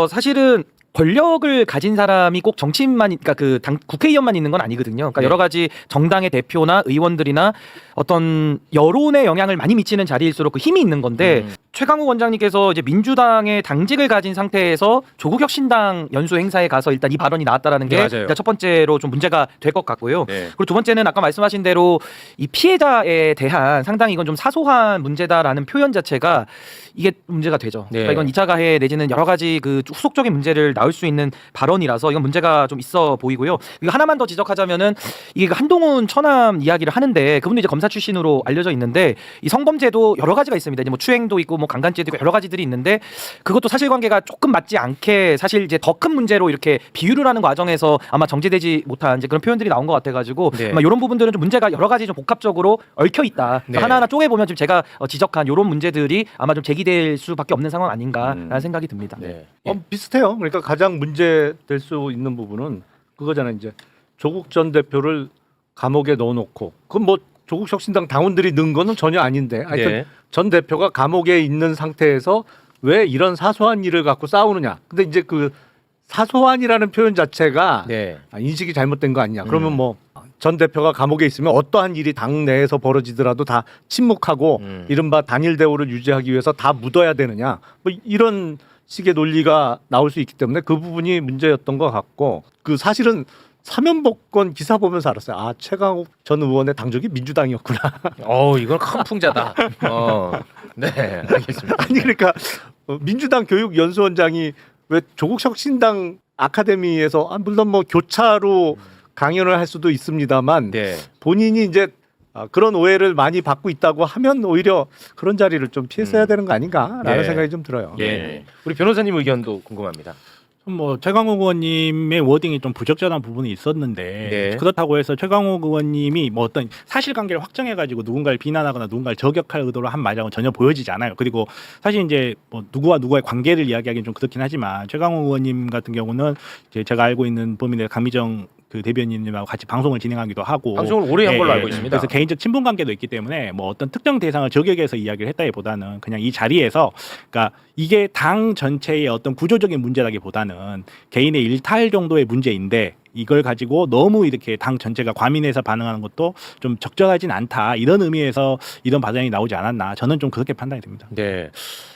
사실은 권력을 가진 사람이 꼭 정치인만, 그러니까 그 국회의원만 있는 건 아니거든요. 그러니까 네. 여러 가지 정당의 대표나 의원들이나 어떤 여론에 영향을 많이 미치는 자리일수록 그 힘이 있는 건데 최강욱 원장님께서 이제 민주당의 당직을 가진 상태에서 조국혁신당 연수 행사에 가서 일단 이 발언이 나왔다라는 게 맞아요. 일단 첫 번째로 좀 문제가 될 것 같고요. 네. 그리고 두 번째는 아까 말씀하신 대로 이 피해자에 대한 상당히 이건 좀 사소한 문제다라는 표현 자체가 이게 문제가 되죠. 네. 그러니까 이건 2차 가해 내지는 여러 가지 그 후속적인 문제를 나올 수 있는 발언이라서 이건 문제가 좀 있어 보이고요. 이거 하나만 더 지적하자면은 이게 한동훈 처남 이야기를 하는데 그분도 이제 검사 출신으로 알려져 있는데 이 성범죄도 여러 가지가 있습니다. 이제 뭐 추행도 있고 뭐 강간죄도 있고 여러 가지들이 있는데 그것도 사실관계가 조금 맞지 않게 사실 이제 더 큰 문제로 이렇게 비유를 하는 과정에서 아마 정제되지 못한 이제 그런 표현들이 나온 것 같아가지고 네. 아마 이런 부분들은 좀 문제가 여러 가지 좀 복합적으로 얽혀 있다. 네. 하나하나 쪼개 보면 지금 제가 지적한 이런 문제들이 아마 좀 제기될 수밖에 없는 상황 아닌가라는 생각이 듭니다. 네. 비슷해요. 그러니까 가장 문제될 수 있는 부분은 그거잖아요. 이제 조국 전 대표를 감옥에 넣어놓고 그건 뭐 조국 혁신당 당원들이 넣은 거는 전혀 아닌데 하여튼 네. 전 대표가 감옥에 있는 상태에서 왜 이런 사소한 일을 갖고 싸우느냐. 근데 이제 그 사소한이라는 표현 자체가 네. 인식이 잘못된 거 아니냐. 그러면 뭐 전 대표가 감옥에 있으면 어떠한 일이 당 내에서 벌어지더라도 다 침묵하고 이른바 단일 대우를 유지하기 위해서 다 묻어야 되느냐. 뭐 이런 식의 논리가 나올 수 있기 때문에 그 부분이 문제였던 것 같고 그 사실은 사면복권 기사 보면서 알았어요. 아 최강욱 전 의원의 당적이 민주당이었구나. 이건 큰 풍자다. 네, 알겠습니다. 아니 그러니까 민주당 교육연수원장이 왜 조국 혁신당 아카데미에서 물론 뭐 교차로 강연을 할 수도 있습니다만 네. 본인이 이제 그런 오해를 많이 받고 있다고 하면 오히려 그런 자리를 좀 피했어야 되는 거 아닌가라는 네. 생각이 좀 들어요. 예. 우리 변호사님 의견도 궁금합니다. 뭐 최강욱 의원님의 워딩이 좀 부적절한 부분이 있었는데 네. 그렇다고 해서 최강욱 의원님이 뭐 어떤 사실관계를 확정해가지고 누군가를 비난하거나 누군가를 저격할 의도로 한 말이라고는 전혀 보여지지 않아요. 그리고 사실 이제 뭐 누구와 누구의 관계를 이야기하기는 좀 그렇긴 하지만 최강욱 의원님 같은 경우는 제가 알고 있는 범인의 강미정 그 대변인님하고 같이 방송을 진행하기도 하고 방송을 오래 한 걸로 알고 있습니다. 그래서 개인적 친분 관계도 있기 때문에 뭐 어떤 특정 대상을 저격해서 이야기를 했다기보다는 그냥 이 자리에서 그러니까 이게 당 전체의 어떤 구조적인 문제라기보다는 개인의 일탈 정도의 문제인데 이걸 가지고 너무 이렇게 당 전체가 과민해서 반응하는 것도 좀 적절하진 않다. 이런 의미에서 이런 발언이 나오지 않았나. 저는 좀 그렇게 판단이 됩니다. 네.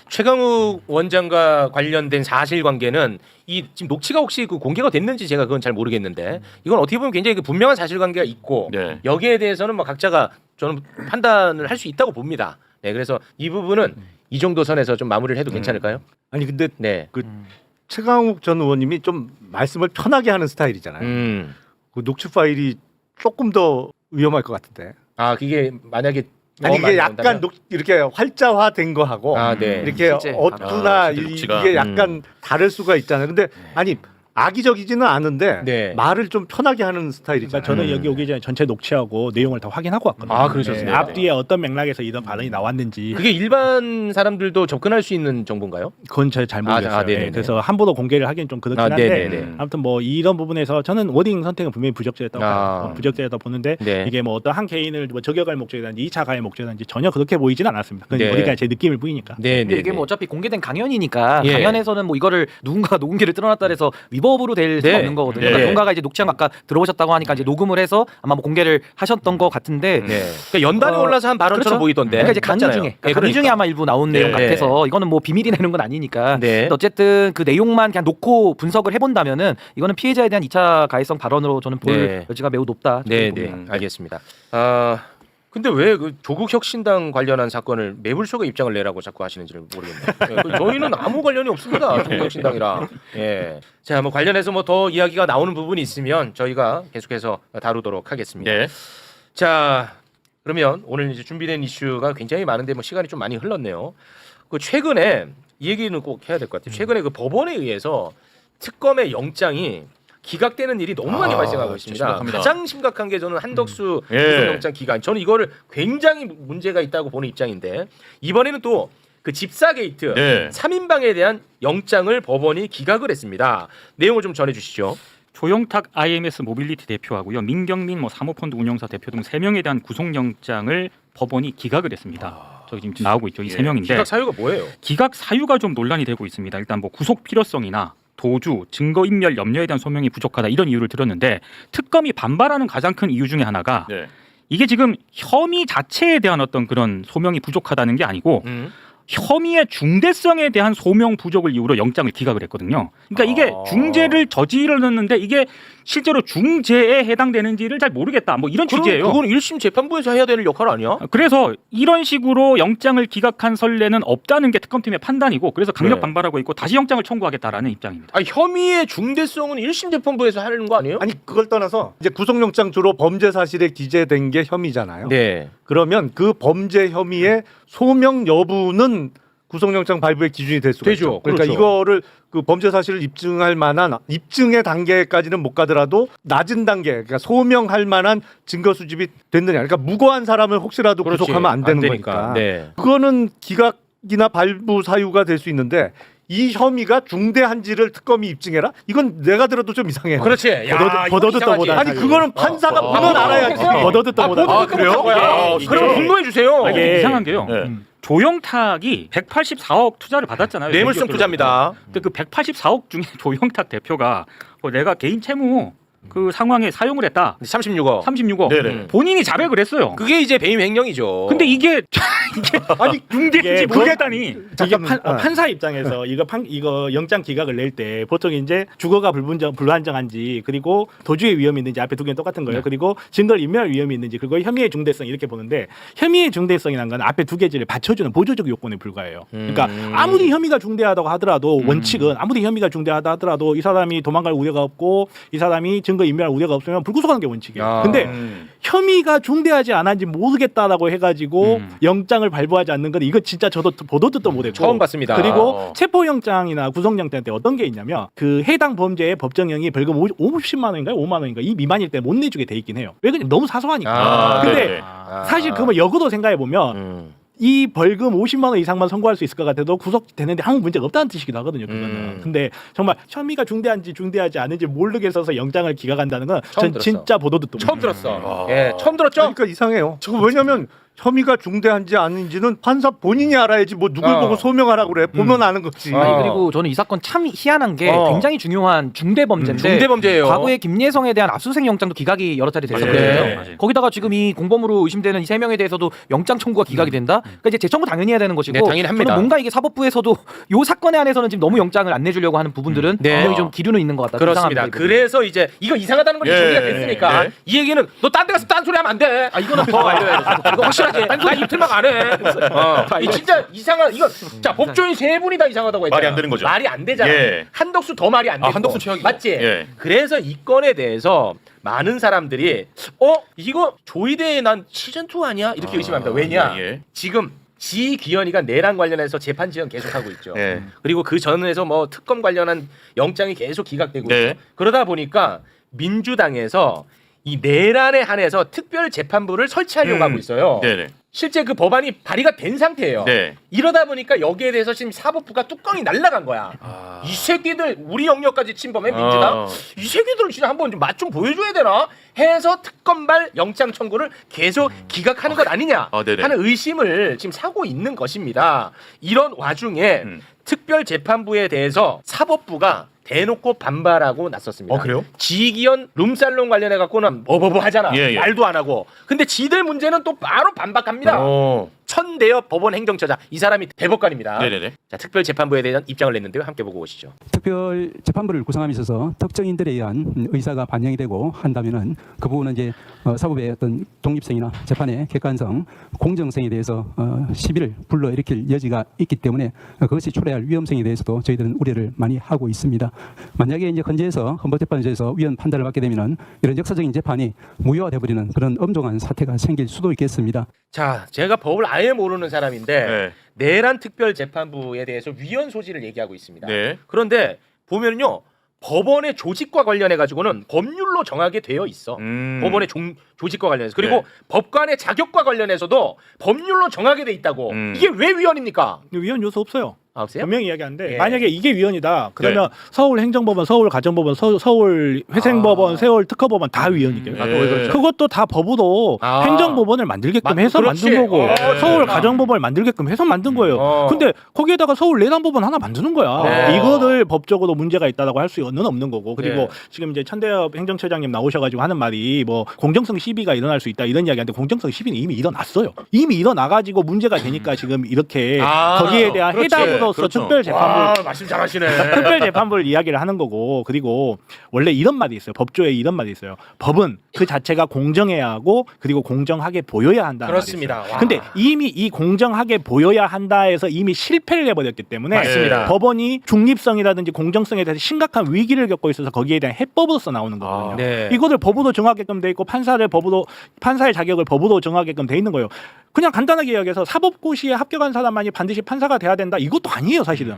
최강욱 원장과 관련된 사실관계는 이 지금 녹취가 혹시 그 공개가 됐는지 제가 그건 잘 모르겠는데 이건 어떻게 보면 굉장히 그 분명한 사실관계가 있고 네. 여기에 대해서는 뭐 각자가 저는 판단을 할 수 있다고 봅니다. 네, 그래서 이 부분은 이 정도 선에서 좀 마무리를 해도 괜찮을까요? 아니 근데 네. 그 최강욱 전 의원님이 좀 말씀을 편하게 하는 스타일이잖아요. 그 녹취 파일이 조금 더 위험할 것 같은데. 아 그게 만약에 아니 이게 약간 이렇게 활자화된 거하고 네. 이렇게 실제. 어투나 실제 녹취가. 이게 약간 다를 수가 있잖아요. 근데 아니 악의적이지는 않은데 네. 말을 좀 편하게 하는 스타일이잖아요. 그러니까 저는 여기 오기 전에 전체 녹취하고 내용을 다 확인하고 왔거든요. 아, 그러셨습니까? 앞뒤에 어떤 맥락에서 이런 발언이 나왔는지 그게 일반 사람들도 접근할 수 있는 정보인가요? 그건 잘 모르겠어요. 네네네. 네, 그래서 함부로 공개를 하기는 좀 그렇긴 한데 네네네. 아무튼 뭐 이런 부분에서 저는 워딩 선택은 분명히 부적절했다고 아. 봐요. 부적절하다고 보는데 네. 이게 뭐 어떤 한 개인을 뭐 저격할 목적이라든지 2차 가해 목적이라든지 전혀 그렇게 보이지는 않았습니다. 그건 네. 우리가 제 느낌을 보이니까. 네, 근데 네. 이게 뭐 어차피 공개된 강연이니까 예. 강연에서는 뭐 이거를 누군가가 녹음기를 틀어놨다 해서 위법으로 될 수가 네. 없는 거거든요. 네. 그러니까 누군가가 이제 녹취한 거 아까 들어보셨다고 하니까 이제 녹음을 해서 아마 뭐 공개를 하셨던 것 같은데 네. 그러니까 연단에 올라서 한 발언처럼 그렇죠. 보이던데. 그러니까 이제 강의 맞잖아요. 중에 네, 강의 중에 아마 일부 나온 내용 네. 같아서 이거는 뭐 비밀이 내는 건 아니니까. 네. 근데 어쨌든 그 내용만 그냥 놓고 분석을 해본다면은 이거는 피해자에 대한 2차 가해성 발언으로 저는 볼 네. 여지가 매우 높다. 네, 봅니다. 네. 알겠습니다. 아 근데 왜 그 조국 혁신당 관련한 사건을 매불쇼가 입장을 내라고 자꾸 하시는지를 모르겠네요. 네, 저희는 아무 관련이 없습니다. 조국 혁신당이랑. 예. 자, 뭐 관련해서 뭐 더 이야기가 나오는 부분이 있으면 저희가 계속해서 다루도록 하겠습니다. 네. 자, 그러면 오늘 이제 준비된 이슈가 굉장히 많은데 뭐 시간이 좀 많이 흘렀네요. 그 최근에 이 얘기는 꼭 해야 될 것 같아요. 최근에 그 법원에 의해서 특검의 영장이 기각되는 일이 너무 많이 발생하고 있습니다. 심각합니다. 가장 심각한 게 저는 한덕수 예. 구속영장 기각. 저는 이거를 굉장히 문제가 있다고 보는 입장인데 이번에는 또 그 집사 게이트 네. 3인방에 대한 영장을 법원이 기각을 했습니다. 내용을 좀 전해주시죠. 조영탁 IMS 모빌리티 대표하고요, 민경민 뭐 사모펀드 운영사 대표 등 3명에 대한 구속영장을 법원이 기각을 했습니다. 저기 지금 나오고 있죠, 이 3명인데 기각 사유가 뭐예요? 기각 사유가 좀 논란이 되고 있습니다. 일단 뭐 구속 필요성이나 도주, 증거인멸 염려에 대한 소명이 부족하다 이런 이유를 들었는데 특검이 반발하는 가장 큰 이유 중에 하나가 이게 지금 혐의 자체에 대한 어떤 그런 소명이 부족하다는 게 아니고 혐의의 중대성에 대한 소명 부족을 이유로 영장을 기각을 했거든요. 그러니까 이게 중죄를 저질렀는데 이게 실제로 중죄에 해당되는지를 잘 모르겠다. 뭐 이런 취지예요. 그건 1심 재판부에서 해야 되는 역할 아니야? 그래서 이런 식으로 영장을 기각한 선례는 없다는 게 특검팀의 판단이고 그래서 강력 네. 반발하고 있고 다시 영장을 청구하겠다라는 입장입니다. 아, 혐의의 중대성은 1심 재판부에서 하는 거 아니에요? 아니 그걸 떠나서 이제 구속영장 주로 범죄 사실에 기재된 게 혐의잖아요. 네. 그러면 그 범죄 혐의의 소명 여부는 구속영장 발부의 기준이 될 수가 되죠. 있죠. 그러니까 그렇죠. 이거를 그 범죄 사실을 입증할 만한 입증의 단계까지는 못 가더라도 낮은 단계, 그러니까 소명할 만한 증거 수집이 됐느냐. 그러니까 무고한 사람을 혹시라도 그렇지. 구속하면 안 되는 되니까. 거니까. 네. 그거는 기각이나 발부 사유가 될 수 있는데 이 혐의가 중대한지를 특검이 입증해라? 이건 내가 들어도 좀 이상해요. 그렇지. 야, 버더듣다보다 아니 그거는 판사가 보면 알아야지. 버더듣다보다 그래요? 그럼 분노해 주세요. 아, 이게 이상한 게요. 네. 조영탁이 184억 투자를 받았잖아요. 뇌물성 투자입니다. 근데 그 184억 중에 조영탁 대표가 내가 개인 채무 그 상황에 사용을 했다. 36억. 36억. 네네. 본인이 자백을 했어요. 그게 이제 배임 횡령이죠. 근데 이게 아니 중대인지 모르겠다니. 이게 판사 입장에서 이거 영장 기각을 낼 때 보통 이제 주거가 불안정한지 그리고 도주의 위험이 있는지 앞에 두 개는 똑같은 거예요. 그리고 증거를 인멸할 위험이 있는지 그리고 혐의의 중대성 이렇게 보는데 혐의의 중대성이라는 건 앞에 두 개를 받쳐주는 보조적 요건에 불과해요. 그러니까 아무리 혐의가 중대하다고 하더라도 원칙은 아무리 혐의가 중대하다 하더라도 이 사람이 도망갈 우려가 없고 이 사람이 증거 인멸할 우려가 없으면 불구속하는 게 원칙이에요. 근데 혐의가 중대하지 않은지 모르겠다라고 해가지고 영장을 발부하지 않는 건 이거 진짜 저도 보도 듣도 못했고 처음 봤습니다. 그리고 체포영장이나 구속영장 때 어떤 게 있냐면 그 해당 범죄의 법정형이 벌금 50만 원인가요? 5만 원인가 이 미만일 때 못 내주게 돼 있긴 해요. 왜 그러냐면 너무 사소하니까. 근데 사실 그러면 역으로 생각해 보면 이 벌금 50만 원 이상만 선고할 수 있을 것 같아도 구속되는데 아무 문제가 없다는 뜻이기도 하거든요. 그거는. 근데 정말 혐의가 중대한지 중대하지 않은지 모르게 써서 영장을 기각한다는 건 전 진짜 보도 듣도 처음 들었어. 예, 처음 들었죠? 그러니까 이상해요. 왜냐면 혐의가 중대한지 아닌지는 판사 본인이 알아야지 뭐 누굴 보고 소명하라고 그래. 보면 아는 거지. 아니 그리고 저는 이 사건 참 희한한 게 굉장히 중요한 중대범죄인데 중대범죄예요. 과거에 김예성에 대한 압수수색 영장도 기각이 여러 차례 됐었거든요. 네. 거기다가 지금 이 공범으로 의심되는 이 세 명에 대해서도 영장 청구가 기각이 된다. 그러니까 이제 재청구 당연히 해야 되는 것이고 네, 당연히 합니다. 저는 뭔가 이게 사법부에서도 요 사건에 한해서는 지금 너무 영장을 안 내주려고 하는 부분들은 분명히 좀 기류는 있는 것 같다. 그렇습니다. 그래서 이제 이거 이상하다는 건 정리가 됐으니까 이 얘기는 너 딴 데 가서 딴 소리 하면 안 돼. 아 이거는 더 알려야 돼. 이거 확실하게. 나 이틀만 안 해. 이 진짜 이상한 이거 자 법조인 세 분이 다 이상하다고 했잖아. 말이 안 되는 거죠. 말이 안 되잖아. 예. 한덕수 더 말이 안 되고. 한덕수 최악이고. 맞지? 예. 그래서 이 건에 대해서 많은 사람들이 이거 조이대의 난 시즌 2 아니야? 이렇게 의심합니다. 왜냐? 예. 지금 지기현이가 내란 관련해서 재판 지연 계속하고 있죠. 예. 그리고 그 전에서 뭐 특검 관련한 영장이 계속 기각되고 네. 있죠. 그러다 보니까 민주당에서 이 내란에 한해서 특별 재판부를 설치하려고 하고 있어요. 네네. 실제 그 법안이 발의가 된 상태예요. 네. 이러다 보니까 여기에 대해서 지금 사법부가 뚜껑이 날아간 거야. 이 새끼들 우리 영역까지 침범해 민주당. 이 새끼들은 진짜 한번 맛 좀 보여줘야 되나? 해서 특검발 영장 청구를 계속 기각하는 것 아니냐 네네. 하는 의심을 지금 사고 있는 것입니다. 이런 와중에 특별재판부에 대해서 사법부가 대놓고 반발하고 나섰습니다. 그래요? 지기현 룸살롱 관련해 갖고는 하잖아. 예. 말도 안 하고. 근데 지들 문제는 또 바로 반박합니다. 천대엽 법원 행정처장 이 사람이 대법관입니다. 네네네. 자, 특별재판부에 대한 입장을 냈는데요. 함께 보고 오시죠. 특별 재판부를 구성함에 있어서 특정인들에 의한 의사가 반영이 되고 한다면은 그 부분은 이제 사법의 어떤 독립성이나 재판의 객관성, 공정성에 대해서 시비를 불러일으킬 여지가 있기 때문에 그것이 초래할 위험성에 대해서도 저희들은 우려를 많이 하고 있습니다. 만약에 이제 헌재에서 헌법재판소에서 위헌 판단을 받게 되면은 이런 역사적인 재판이 무효화돼 버리는 그런 엄중한 사태가 생길 수도 있겠습니다. 자, 제가 법을 아예 모르는 사람인데 내란 특별재판부에 대해서 위헌 소지를 얘기하고 있습니다. 네. 그런데 보면요. 법원의 조직과 관련해 가지고는 법률로 정하게 되어 있어. 법원의 조직과 관련해서. 그리고 법관의 자격과 관련해서도 법률로 정하게 돼 있다고. 이게 왜 위헌입니까? 위헌 요소 없어요. 없어요? 분명히 이야기하는데 예. 만약에 이게 위헌이다. 그러면 서울 행정법원, 서울 가정법원, 서울 회생법원, 서울 특허법원 다 위헌이게요. 그것도 다 법으로 행정법원을 만들게끔 해서 그렇지. 만든 거고 서울 네. 가정법원을 만들게끔 해서 만든 거예요. 근데 거기에다가 서울 내란법원 하나 만드는 거야. 네. 이거를 법적으로 문제가 있다라고 할 수는 없는 거고 그리고 네. 지금 이제 천대엽 행정처장님 나오셔가지고 하는 말이 뭐 공정성 시비가 일어날 수 있다 이런 이야기하는데 공정성 시비는 이미 일어났어요. 이미 일어나가지고 문제가 되니까 지금 이렇게 거기에 대한 그렇지. 해답으로서 그렇죠. 특별재판부 말씀 잘하시네. 특별재판부를 이야기를 하는 거고 그리고 원래 이런 말이 있어요. 법조에 이런 말이 있어요. 법은 그 자체가 공정해야 하고 그리고 공정하게 보여야 한다는 그렇습니다. 말이 있어요. 와. 근데 이미 이 공정하게 보여야 한다에서 이미 실패를 해버렸기 때문에 맞습니다. 법원이 중립성이라든지 공정성에 대해서 심각한 위기를 겪고 있어서 거기에 대한 해법으로서 나오는 거거든요. 네. 이거를 법으로 정하게끔 돼 있고 판사의 자격을 법으로 정하게끔 돼 있는 거예요. 그냥 간단하게 이야기해서 사법고시에 합격한 사람만이 반드시 판사가 돼야 된다. 이것도 아니에요, 사실은.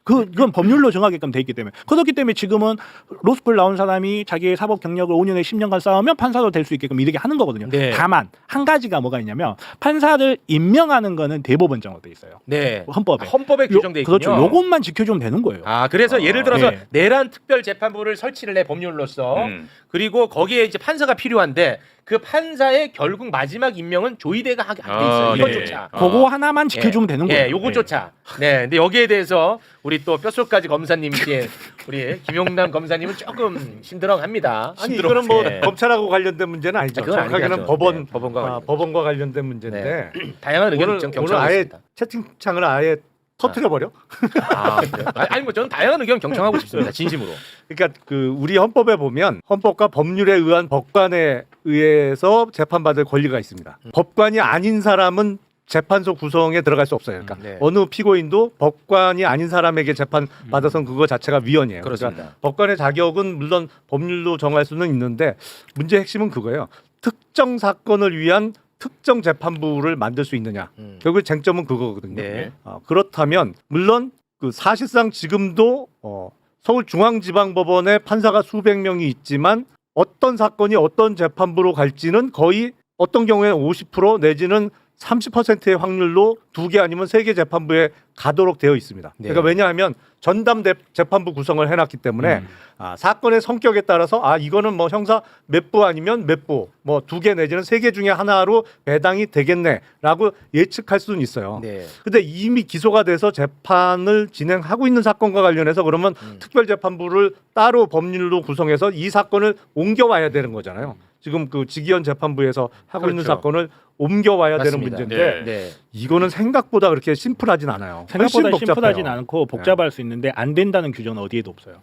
그건 법률로 정하게끔 돼 있기 때문에. 그렇기 때문에 지금은 로스쿨 나온 사람이 자기의 사법 경력을 5년에 10년간 쌓으면 판사도 될 수 있게끔 이렇게 하는 거거든요. 네. 다만 한 가지가 뭐가 있냐면 판사를 임명하는 거는 대법원장으로 돼 있어요. 네. 헌법에 규정돼 있군요. 그렇죠. 요것만 지켜주면 되는 거예요. 그래서 예를 들어서 네. 내란 특별 재판부를 설치를 해 법률로서 그리고 거기에 이제 판사가 필요한데 그 판사의 결국 마지막 임명은 조의대가 하게 돼 있어요. 이것조차. 그거 하나만 지켜주면 되는 거예요. 예, 요거조차. 네. 근데 여기에 대해서 우리 또 뼛속까지 검사님께 우리 김용남 검사님은 조금 심드렁합니다. 아니 이거는 뭐 예. 검찰하고 관련된 문제는 아니죠. 그건 정확하게는 아니죠. 법원 네, 법원과 법원과 관련된 문제인데 다양한 의견을 오늘, 좀 오늘 경청하고 아예 있습니다. 채팅창을 아예 터트려 버려. 그래요? 아니 뭐 저는 다양한 의견 경청하고 싶습니다. 진심으로. 그러니까 그 우리 헌법에 보면 헌법과 법률에 의한 법관에 의해서 재판받을 권리가 있습니다. 법관이 아닌 사람은 재판소 구성에 들어갈 수 없어요. 그러니까 네. 어느 피고인도 법관이 아닌 사람에게 재판 받아서는 그거 자체가 위헌이에요. 그렇습니다. 그러니까 법관의 자격은 물론 법률로 정할 수는 있는데 문제 핵심은 그거예요. 특정 사건을 위한 특정 재판부를 만들 수 있느냐. 결국 쟁점은 그거거든요. 네. 그렇다면 물론 그 사실상 지금도 서울중앙지방법원에 판사가 수백 명이 있지만 어떤 사건이 어떤 재판부로 갈지는 거의 어떤 경우에는 50% 내지는 30%의 확률로 2개 아니면 3개 재판부에 가도록 되어 있습니다. 네. 그러니까 왜냐하면 전담 재판부 구성을 해놨기 때문에 사건의 성격에 따라서 이거는 뭐 형사 몇 부 아니면 몇 부, 뭐 2개 내지는 3개 중에 하나로 배당이 되겠네라고 예측할 수는 있어요. 네. 근데 이미 기소가 돼서 재판을 진행하고 있는 사건과 관련해서 그러면 특별재판부를 따로 법률로 구성해서 이 사건을 옮겨와야 되는 거잖아요. 지금 그 지기현 재판부에서 하고 있는 그렇죠. 사건을 옮겨와야 맞습니다. 되는 문제인데 네. 이거는 생각보다 그렇게 심플하진 않아요. 생각보다 훨씬 심플하진 복잡해요. 않고 복잡할 수 있는데 안 된다는 규정은 어디에도 없어요.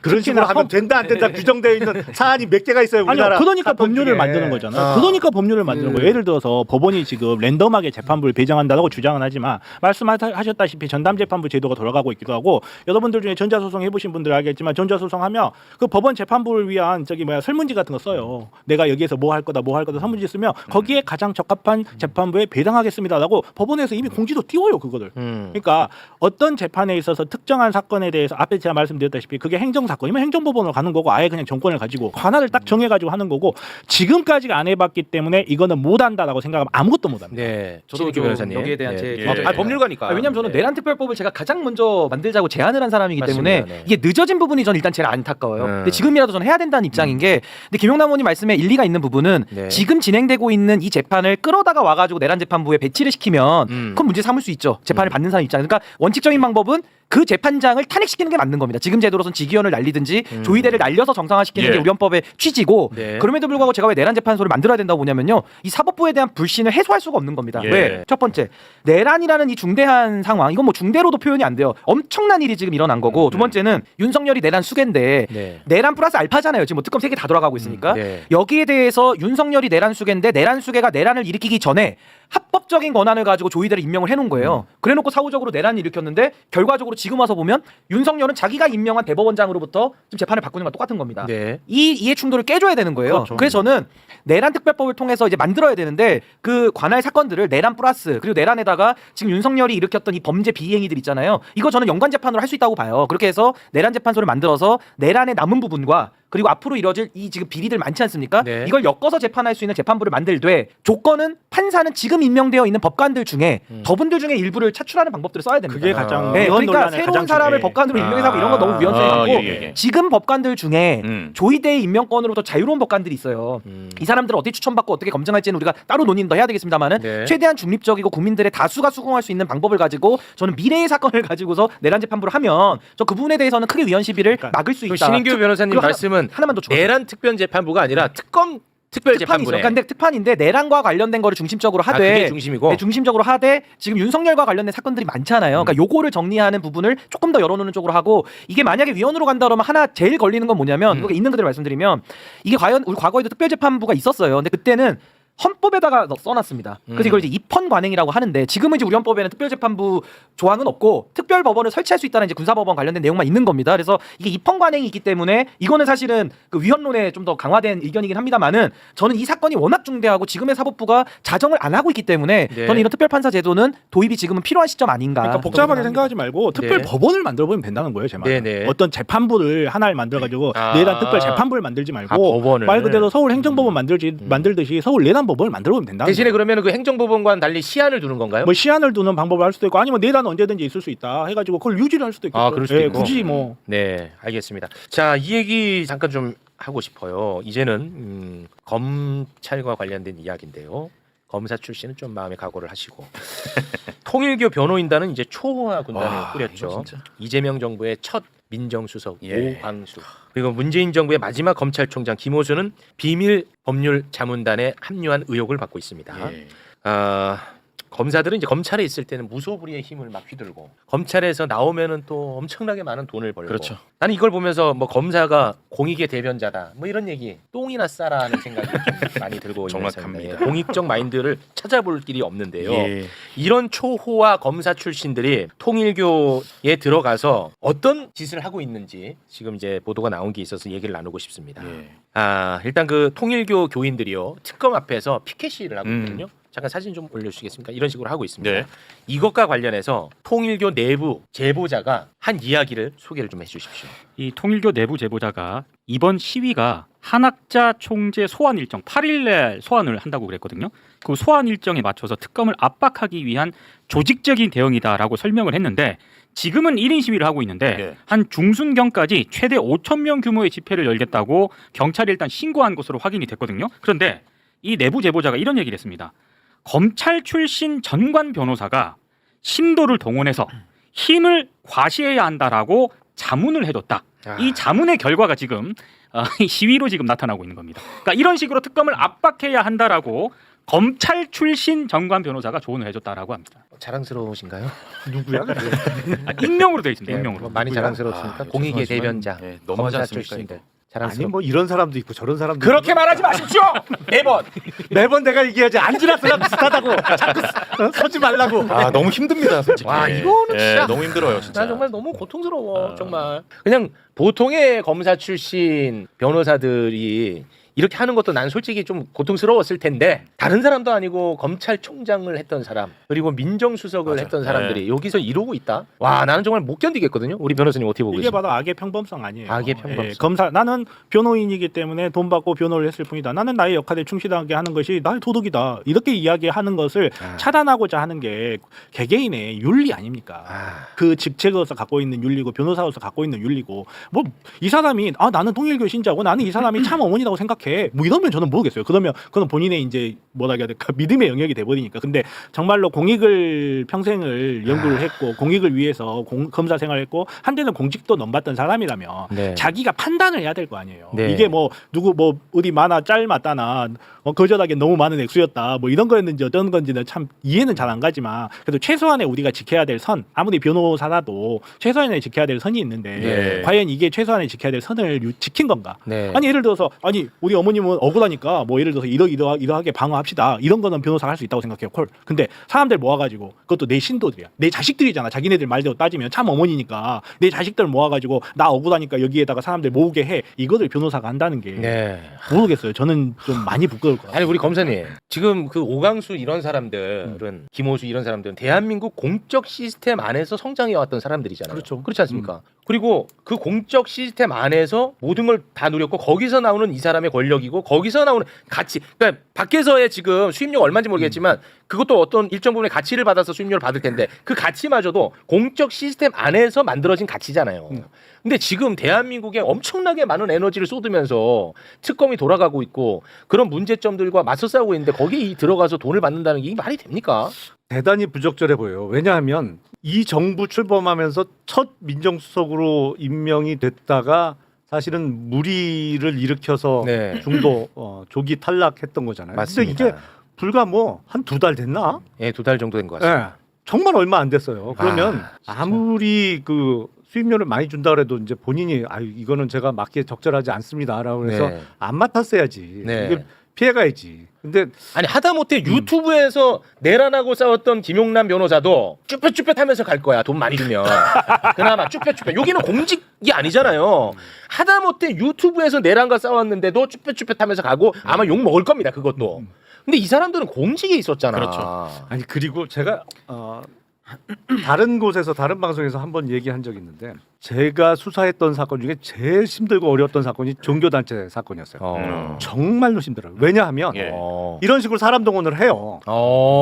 그런 식으로 하면 된다 안 된다 규정되어 있는 사안이 몇 개가 있어요. 우리나라 아니요, 그러니까 사건 법률을 중에. 만드는 거잖아요. 그러니까 법률을 만드는 거예요. 예를 들어서 법원이 지금 랜덤하게 재판부를 배정한다고 주장은 하지만 말씀하셨다시피 전담재판부 제도가 돌아가고 있기도 하고 여러분들 중에 전자소송 해보신 분들 알겠지만 전자소송하면 그 법원 재판부를 위한 설문지 같은 거 써요. 내가 여기에서 뭐 할 거다 설문지 쓰면 거기에 가장 적합한 재판부에 배당하겠습니다라고 법원에서 이미 공지도 띄워요 그거를. 그러니까 어떤 재판에 있어서 특정한 사건에 대해서 앞에 제가 말씀드렸다시피 그게 행정사건이면 행정법원으로 가는 거고 아예 그냥 정권을 가지고 관할을 딱 정해가지고 하는 거고 지금까지 안 해봤기 때문에 이거는 못한다라고 생각하면 아무것도 못합니다. 네. 저도 좀 여기에 대한 제 법률가니까. 왜냐하면 저는 네. 내란특별법을 제가 가장 먼저 만들자고 제안을 한 사람이기 맞습니다. 때문에 네. 이게 늦어진 부분이 저는 일단 제일 안타까워요. 근데 지금이라도 저는 해야 된다는 입장인 게 근데 김용남 의원님 말씀에 일리가 있는 부분은 네. 지금 진행되고 있는 이 재판을 끌어다가 와가지고 내란재판부에 배치를 시키면 그건 문제 삼을 수 있죠. 재판을 받는 사람 입장. 그러니까 원칙적인 방법은 그 재판장을 탄핵시키는 게 맞는 겁니다. 지금 제도로선 지기현을 날리든지 조의대를 날려서 정상화시키는 게 우리 헌법의 취지고 네. 그럼에도 불구하고 제가 왜 내란재판소를 만들어야 된다고 보냐면요. 이 사법부에 대한 불신을 해소할 수가 없는 겁니다. 예. 왜? 첫 번째, 내란이라는 이 중대한 상황, 이건 뭐 중대로도 표현이 안 돼요. 엄청난 일이 지금 일어난 거고 두 번째는 윤석열이 내란 수괴인데 네. 내란 플러스 알파잖아요. 지금 뭐 특검 3개 다 돌아가고 있으니까 네. 여기에 대해서 윤석열이 내란 수괴인데 내란 수괴가 내란을 일으키기 전에 합법적인 권한을 가지고 조의대를 임명을 해놓은 거예요. 그래놓고 사후적으로 내란을 일으켰는데 결과적으로 지금 와서 보면 윤석열은 자기가 임명한 대법원장으로부터 지금 재판을 바꾸는 거랑 똑같은 겁니다. 네. 이 이해 충돌을 깨줘야 되는 거예요. 그렇죠. 그래서 저는 내란 특별법을 통해서 이제 만들어야 되는데 그 관할 사건들을 내란 플러스 그리고 내란에다가 지금 윤석열이 일으켰던 이 범죄 비행위들 있잖아요. 이거 저는 연관 재판으로 할 수 있다고 봐요. 그렇게 해서 내란 재판소를 만들어서 내란의 남은 부분과 그리고 앞으로 이뤄질 이 지금 비리들 많지 않습니까? 네. 이걸 엮어서 재판할 수 있는 재판부를 만들되 조건은 판사는 지금 임명되어 있는 법관들 중에 저분들 중에 일부를 차출하는 방법들을 써야 됩니다. 그게 가장 네, 위헌 그러니까 논란의 새로운 가장 사람을 중요해. 법관으로 임명해서 하고 이런 거 너무 위헌적이고 예. 지금 법관들 중에 조의대의 임명권으로부터 자유로운 법관들이 있어요. 음. 이 사람들을 어떻게 추천받고 어떻게 검증할지는 우리가 따로 논의는 더 해야 되겠습니다만은 네. 최대한 중립적이고 국민들의 다수가 수긍할 수 있는 방법을 가지고 저는 미래의 사건을 가지고서 내란 재판부를 하면 저 그 부분에 대해서는 크게 위헌 시비를 막을 수 있다. 신인규 변호사님 그거 말씀은 하나만 더 추가해요. 내란 특별재판부가 아니라 특별 특판이죠. 재판부네. 그러니까 특판인데 내란과 관련된 거를 중심적으로 하되 그게 중심이고. 네, 중심적으로 하되 지금 윤석열과 관련된 사건들이 많잖아요. 그러니까 요거를 정리하는 부분을 조금 더 열어놓는 쪽으로 하고 이게 만약에 위헌으로 간다 그러면 하나 제일 걸리는 건 뭐냐면 그게 있는 그대로 말씀드리면 이게 과연 우리 과거에도 특별재판부가 있었어요. 근데 그때는 헌법에다가 써놨습니다. 그래서 이걸 이제 입헌 관행이라고 하는데 지금은 이제 우리 헌법에는 특별재판부 조항은 없고 특별법원을 설치할 수 있다는 이제 군사법원 관련된 내용만 있는 겁니다. 그래서 이게 입헌 관행이 있기 때문에 이거는 사실은 그 위헌론에 좀 더 강화된 의견이긴 합니다만은 저는 이 사건이 워낙 중대하고 지금의 사법부가 자정을 안 하고 있기 때문에 네. 저는 이런 특별판사 제도는 도입이 지금은 필요한 시점 아닌가. 그러니까 복잡하게 생각하지 말고 특별 법원을 만들어보면 된다는 거예요, 제 말은. 네네. 어떤 재판부를 하나를 만들어가지고 아. 내란 특별 재판부를 만들지 말고 법원을. 말 그대로 서울 행정법원 만들듯이 서울 내란 법원을 만들어보면 된다는 대신에 거예요. 그러면 그 행정법원과는 달리 시한을 두는 건가요? 뭐 시한을 두는 방법을 할 수도 있고 아니면 내란 언제든지 있을 수 있다 해가지고 그걸 유지를 할 수도 있고. 아, 그럴 수도 있고. 굳이 뭐. 네, 알겠습니다. 자, 이 얘기 잠깐 좀 하고 싶어요. 이제는 검찰과 관련된 이야기인데요. 검사 출신은 좀 마음의 각오를 하시고 통일교 변호인단은 이제 초호화 군단을 꾸렸죠. 이재명 정부의 첫 민정수석 오광수 그리고 문재인 정부의 마지막 검찰총장 김호수는 비밀 법률 자문단에 합류한 의혹을 받고 있습니다. 검사들은 이제 검찰에 있을 때는 무소불위의 힘을 막 휘둘고 검찰에서 나오면은 또 엄청나게 많은 돈을 벌고. 그렇죠. 나는 이걸 보면서 뭐 검사가 공익의 대변자다 뭐 이런 얘기 똥이나 싸라 하는 생각이 좀 많이 들고 있는 정확합니다. 상황이에요. 공익적 마인드를 찾아볼 길이 없는데요. 예. 이런 초호화 검사 출신들이 통일교에 들어가서 어떤 짓을 하고 있는지 지금 이제 보도가 나온 게 있어서 얘기를 나누고 싶습니다. 예. 일단 그 통일교 교인들이요 특검 앞에서 피켓 시위를 하고 있거든요. 잠깐 사진 좀 올려주시겠습니까? 이런 식으로 하고 있습니다. 네. 이것과 관련해서 통일교 내부 제보자가 한 이야기를 소개를 좀 해주십시오. 이 통일교 내부 제보자가 이번 시위가 한학자 총재 소환 일정 8일에 소환을 한다고 그랬거든요. 그 소환 일정에 맞춰서 특검을 압박하기 위한 조직적인 대응이다라고 설명을 했는데 지금은 1인 시위를 하고 있는데 네. 한 중순경까지 최대 5,000명 규모의 집회를 열겠다고 경찰이 일단 신고한 것으로 확인이 됐거든요. 그런데 이 내부 제보자가 이런 얘기를 했습니다. 검찰 출신 전관 변호사가 신도를 동원해서 힘을 과시해야 한다라고 자문을 해줬다. 이 자문의 결과가 지금 시위로 지금 나타나고 있는 겁니다. 그러니까 이런 식으로 특검을 압박해야 한다라고 검찰 출신 전관 변호사가 조언을 해줬다라고 합니다. 자랑스러우신가요? 누구야? 익명으로 되어 있습니다. 네, 익명으로. 뭐 많이 자랑스럽습니까? 공익의 대변자, 네, 너무하지 검사 않습니까? 출신들. 아니 자랑스러워. 뭐 이런 사람도 있고 저런 사람도 그렇게 있고. 말하지 마십시오. 매번 내가 얘기하지 안지라스랑 비슷하다고 자꾸 서지 말라고. 아 너무 힘듭니다, 솔직히. 와, 이거는 진짜 너무 힘들어요, 진짜. 나 정말 너무 고통스러워. 정말 그냥 보통의 검사 출신 변호사들이 이렇게 하는 것도 난 솔직히 좀 고통스러웠을 텐데 다른 사람도 아니고 검찰총장을 했던 사람 그리고 민정수석을 맞아. 했던 사람들이 여기서 이러고 있다. 와, 나는 정말 못 견디겠거든요. 우리 변호사님 어떻게 보고 이게 계십니까? 바로 악의 평범성 아니에요. 악의 평범성. 검사 나는 변호인이기 때문에 돈 받고 변호를 했을 뿐이다. 나는 나의 역할에 충실하게 하는 것이 나의 도덕이다. 이렇게 이야기하는 것을 차단하고자 하는 게 개개인의 윤리 아닙니까? 그 직책으로서 갖고 있는 윤리고 변호사로서 갖고 있는 윤리고 뭐 이 사람이 나는 통일교 신자고 나는 이 사람이 참 어머니라고 생각해. 뭐 이러면 저는 모르겠어요. 그러면 그건 본인의 이제 뭐라 해야 될까 믿음의 영역이 돼버리니까. 근데 정말로 공익을 평생을 연구를 했고 공익을 위해서 검사 생활했고 한때는 공직도 넘봤던 사람이라면 네. 자기가 판단을 해야 될 거 아니에요. 네. 이게 뭐 누구 뭐 어디 만화 짤 맞다나 거절하기 너무 많은 액수였다 뭐 이런 거였는지 어떤 건지는 참 이해는 잘 안 가지만 그래도 최소한의 우리가 지켜야 될 선 아무리 변호사라도 최소한의 지켜야 될 선이 있는데 네. 과연 이게 최소한의 지켜야 될 선을 지킨 건가? 네. 아니 예를 들어서 아니 우리 어머님은 억울하니까 뭐 예를 들어서 이러하게 방어합시다 이런 거는 변호사가 할 수 있다고 생각해요. 콜. 근데 사람들 모아가지고 그것도 내 신도들이야. 내 자식들이잖아. 자기네들 말대로 따지면 참 어머니니까 내 자식들 모아가지고 나 억울하니까 여기에다가 사람들 모으게 해. 이거를 변호사가 한다는 게 네. 모르겠어요. 저는 좀 많이 부끄러울 것 같아요. 아니 우리 검사님 지금 그 오강수 이런 사람들은 김호수 이런 사람들은 대한민국 공적 시스템 안에서 성장해 왔던 사람들이잖아요. 그렇죠. 그렇지 않습니까? 그리고 그 공적 시스템 안에서 모든 걸 다 누렸고 거기서 나오는 이 사람의 권력이고 거기서 나오는 가치. 그러니까 밖에서의 지금 수입료가 얼마인지 모르겠지만 그것도 어떤 일정 부분의 가치를 받아서 수입료를 받을 텐데 그 가치마저도 공적 시스템 안에서 만들어진 가치잖아요. 근데 지금 대한민국에 엄청나게 많은 에너지를 쏟으면서 특검이 돌아가고 있고 그런 문제점들과 맞서 싸우고 있는데 거기에 들어가서 돈을 받는다는 게 이게 말이 됩니까? 대단히 부적절해 보여요. 왜냐하면 이 정부 출범하면서 첫 민정수석으로 임명이 됐다가 사실은 무리를 일으켜서 네. 중도 조기 탈락했던 거잖아요. 맞습니다. 근데 이게 불과 뭐 한 2달 됐나? 예, 2달 정도 된 것 같습니다. 네. 정말 얼마 안 됐어요. 그러면 아무리 그 수입료를 많이 준다 그래도 이제 본인이 이거는 제가 맡기에 적절하지 않습니다라고 해서 네. 안 맡았어야지. 네. 이게 피해가야지. 근데 아니 하다못해 유튜브에서 내란하고 싸웠던 김용남 변호사도 쭈뼛쭈뼛하면서 갈 거야. 돈 많이 주면. 그나마 쭈뼛쭈뼛. 여기는 공직이 아니잖아요. 하다못해 유튜브에서 내란과 싸웠는데도 쭈뼛쭈뼛하면서 가고 아마 욕 먹을 겁니다. 그것도. 근데 이 사람들은 공직에 있었잖아. 그렇죠. 아니 그리고 제가 다른 곳에서 다른 방송에서 한번 얘기한 적이 있는데 제가 수사했던 사건 중에 제일 힘들고 어려웠던 사건이 종교단체 사건이었어요. 정말로 힘들어요. 왜냐하면 예. 이런 식으로 사람 동원을 해요.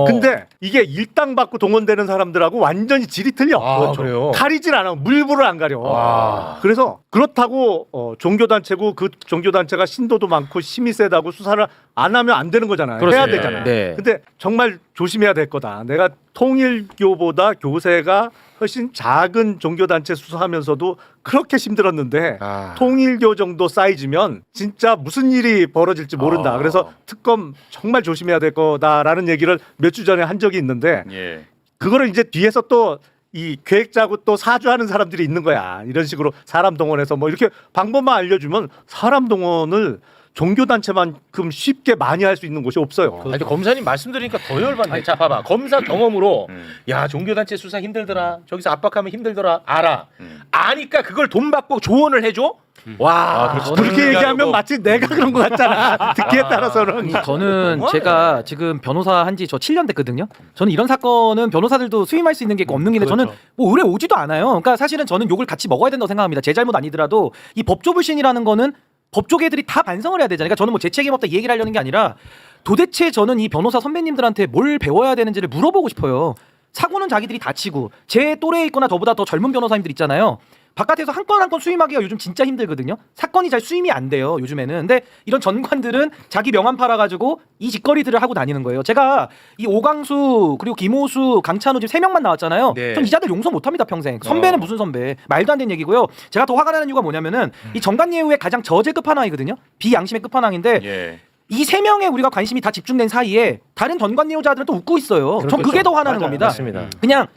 근데 이게 일당 받고 동원되는 사람들하고 완전히 질이 틀려. 아, 그래요? 가리질 않아. 물불을 안 가려. 아. 그래서 그렇다고 종교단체고 그 종교단체가 신도도 많고 힘이 세다고 수사를 안 하면 안 되는 거잖아요. 해야 그렇습니다. 되잖아요. 네. 근데 정말 조심해야 될 거다. 내가 통일교보다 교세가 훨씬 작은 종교단체 수사하면서도 그렇게 힘들었는데 통일교 정도 사이즈면 진짜 무슨 일이 벌어질지 모른다. 그래서 특검 정말 조심해야 될 거다라는 얘기를 몇 주 전에 한 적이 있는데 예. 그거를 이제 뒤에서 또 이 계획자고 또 사주하는 사람들이 있는 거야. 이런 식으로 사람 동원해서 뭐 이렇게 방법만 알려주면 사람 동원을 종교단체만큼 쉽게 많이 할 수 있는 곳이 없어요. 아니, 검사님 말씀드리니까 더 열받네. 자, 봐봐. 검사 경험으로 야 종교단체 수사 힘들더라. 저기서 압박하면 힘들더라. 알아. 아니까 그걸 돈 받고 조언을 해줘? 와. 그렇게 얘기하면 마치 내가 그런 것 같잖아. 듣기에 따라서는. 저는 제가 지금 변호사 한지 저 7년 됐거든요. 저는 이런 사건은 변호사들도 수임할 수 있는 게 있고 없는 게 있는데 저는 뭐 의뢰 오지도 않아요. 그러니까 사실은 저는 욕을 같이 먹어야 된다고 생각합니다. 제 잘못 아니더라도 이 법조불신이라는 거는 법조계들이 다 반성을 해야 되잖아요. 그러니까 저는 뭐 제 책임 없다 이 얘기를 하려는 게 아니라 도대체 저는 이 변호사 선배님들한테 뭘 배워야 되는지를 물어보고 싶어요. 사고는 자기들이 다치고 제 또래에 있거나 저보다 더 젊은 변호사님들 있잖아요. 바깥에서 한 건 한 건 수임하기가 요즘 진짜 힘들거든요. 사건이 잘 수임이 안 돼요 요즘에는. 근데 이런 전관들은 자기 명함 팔아가지고 이 짓거리들을 하고 다니는 거예요. 제가 이 오광수 그리고 김호수 강찬호 지금 3명만 나왔잖아요. 네. 전 이 자들 용서 못합니다 평생. 선배는 무슨 선배. 말도 안 되는 얘기고요. 제가 더 화가 나는 이유가 뭐냐면은 이 정관예우의 가장 저제 끝판왕이거든요. 비양심의 끝판왕인데 예. 이 3명의 우리가 관심이 다 집중된 사이에 다른 전관예우자들은 또 웃고 있어요. 전 그게 더 화나는 겁니다. 맞습니다. 그냥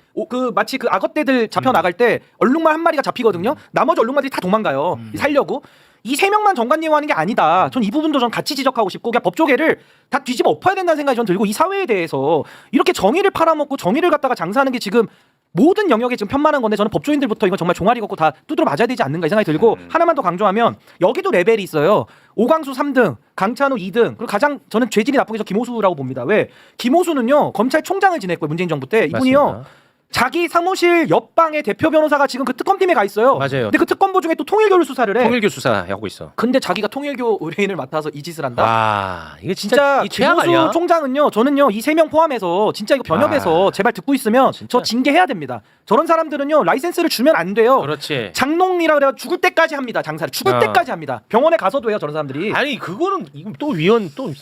마치 그 악어떼들 잡혀 나갈 때 얼룩말 한 마리가 잡히거든요. 나머지 얼룩말들이 다 도망가요. 살려고. 이 3명만 정관예우하는 게 아니다. 전 이 부분도 좀 같이 지적하고 싶고 그냥 법조계를 다 뒤집어 엎어야 된다는 생각이 전 들고 이 사회에 대해서 이렇게 정의를 팔아먹고 정의를 갖다가 장사하는 게 지금 모든 영역에 지금 편만한 건데 저는 법조인들부터 이건 정말 종아리 걷고 다 두드려 맞아야 되지 않는가 이 생각이 들고 하나만 더 강조하면 여기도 레벨이 있어요. 오광수 3등, 강찬호 2등 그리고 가장 저는 죄질이 나쁜 게 저 김호수라고 봅니다. 왜? 김호수는요 검찰총장을 지냈고요. 문재인 정부 때 이분이요. 맞습니다. 자기 사무실 옆방에 대표 변호사가 지금 그 특검팀에 가 있어요. 맞아요. 근데 그 특검보 중에 또 통일교를 수사를 해. 통일교 수사하고 있어. 근데 자기가 통일교 의뢰인을 맡아서 이 짓을 한다? 아, 이게 진짜 이 최악 김호수 아니야? 총장은요. 저는요. 이 3명 포함해서 진짜 이거 변협에서 제발 듣고 있으면 저 징계해야 됩니다. 저런 사람들은요. 라이센스를 주면 안 돼요. 그렇지. 장롱이라 그래요. 죽을 때까지 합니다. 장사를. 죽을 때까지 합니다. 병원에 가서도 해요. 저런 사람들이. 아니 그거는 이거 또 위원 또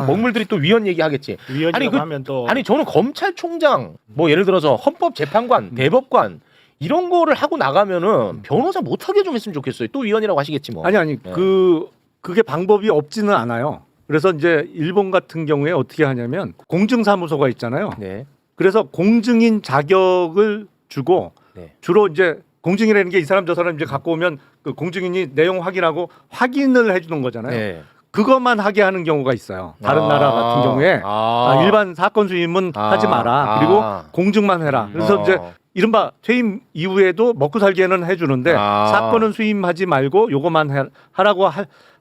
먹물들이 또 위원 얘기하겠지. 위원이라고 하면 또 아니 저는 검찰총장 뭐 예를 들어서 헌법재판관, 대법관 이런 거를 하고 나가면은 변호사 못하게 좀 했으면 좋겠어요. 또 위원이라고 하시겠지 뭐. 아니 네. 그게 방법이 없지는 않아요. 그래서 이제 일본 같은 경우에 어떻게 하냐면 공증사무소가 있잖아요. 네. 그래서 공증인 자격을 주고 네. 주로 이제 공증이라는 게 이 사람 저 사람 이제 갖고 오면 그 공증인이 내용 확인하고 확인을 해주는 거잖아요. 네. 그것만 하게 하는 경우가 있어요. 다른 나라 같은 경우에 일반 사건 수임은 하지 마라. 그리고 공증만 해라. 그래서 이제 이른바 퇴임 이후에도 먹고 살기에는 해주는데 사건은 수임하지 말고 요거만 하라고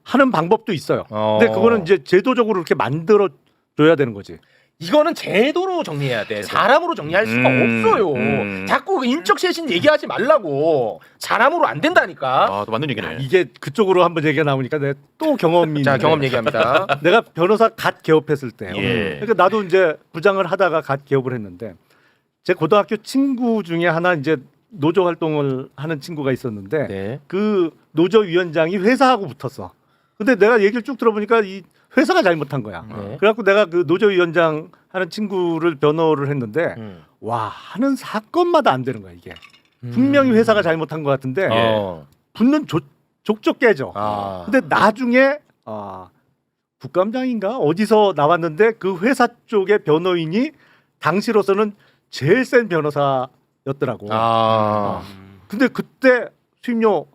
하는 방법도 있어요. 근데 그거는 이제 제도적으로 이렇게 만들어 줘야 되는 거지. 이거는 제도로 정리해야 돼. 사람으로 정리할 수가 없어요. 자꾸 그 인적 쇄신 얘기하지 말라고. 사람으로 안 된다니까. 아, 또 맞는 얘기네. 이게 그쪽으로 한번 얘기가 나오니까 내가 또 경험이 자, 있는데 경험 얘기합니다. 내가 변호사 갓 개업했을 때요. 예. 그러니까 나도 이제 부장을 하다가 갓 개업을 했는데 제 고등학교 친구 중에 하나 이제 노조 활동을 하는 친구가 있었는데 네. 그 노조 위원장이 회사하고 붙었어. 근데 내가 얘기를 쭉 들어보니까 이 회사가 잘못한 거야. 네. 그래갖고 내가 그 노조 위원장 하는 친구를 변호를 했는데 와 하는 사건마다 안 되는 거야 이게. 분명히 회사가 잘못한 것 같은데 붙는 족족 깨져. 근데 나중에 국감장인가 어디서 나왔는데 그 회사 쪽의 변호인이 당시로서는 제일 센 변호사였더라고. 근데 그때 수임료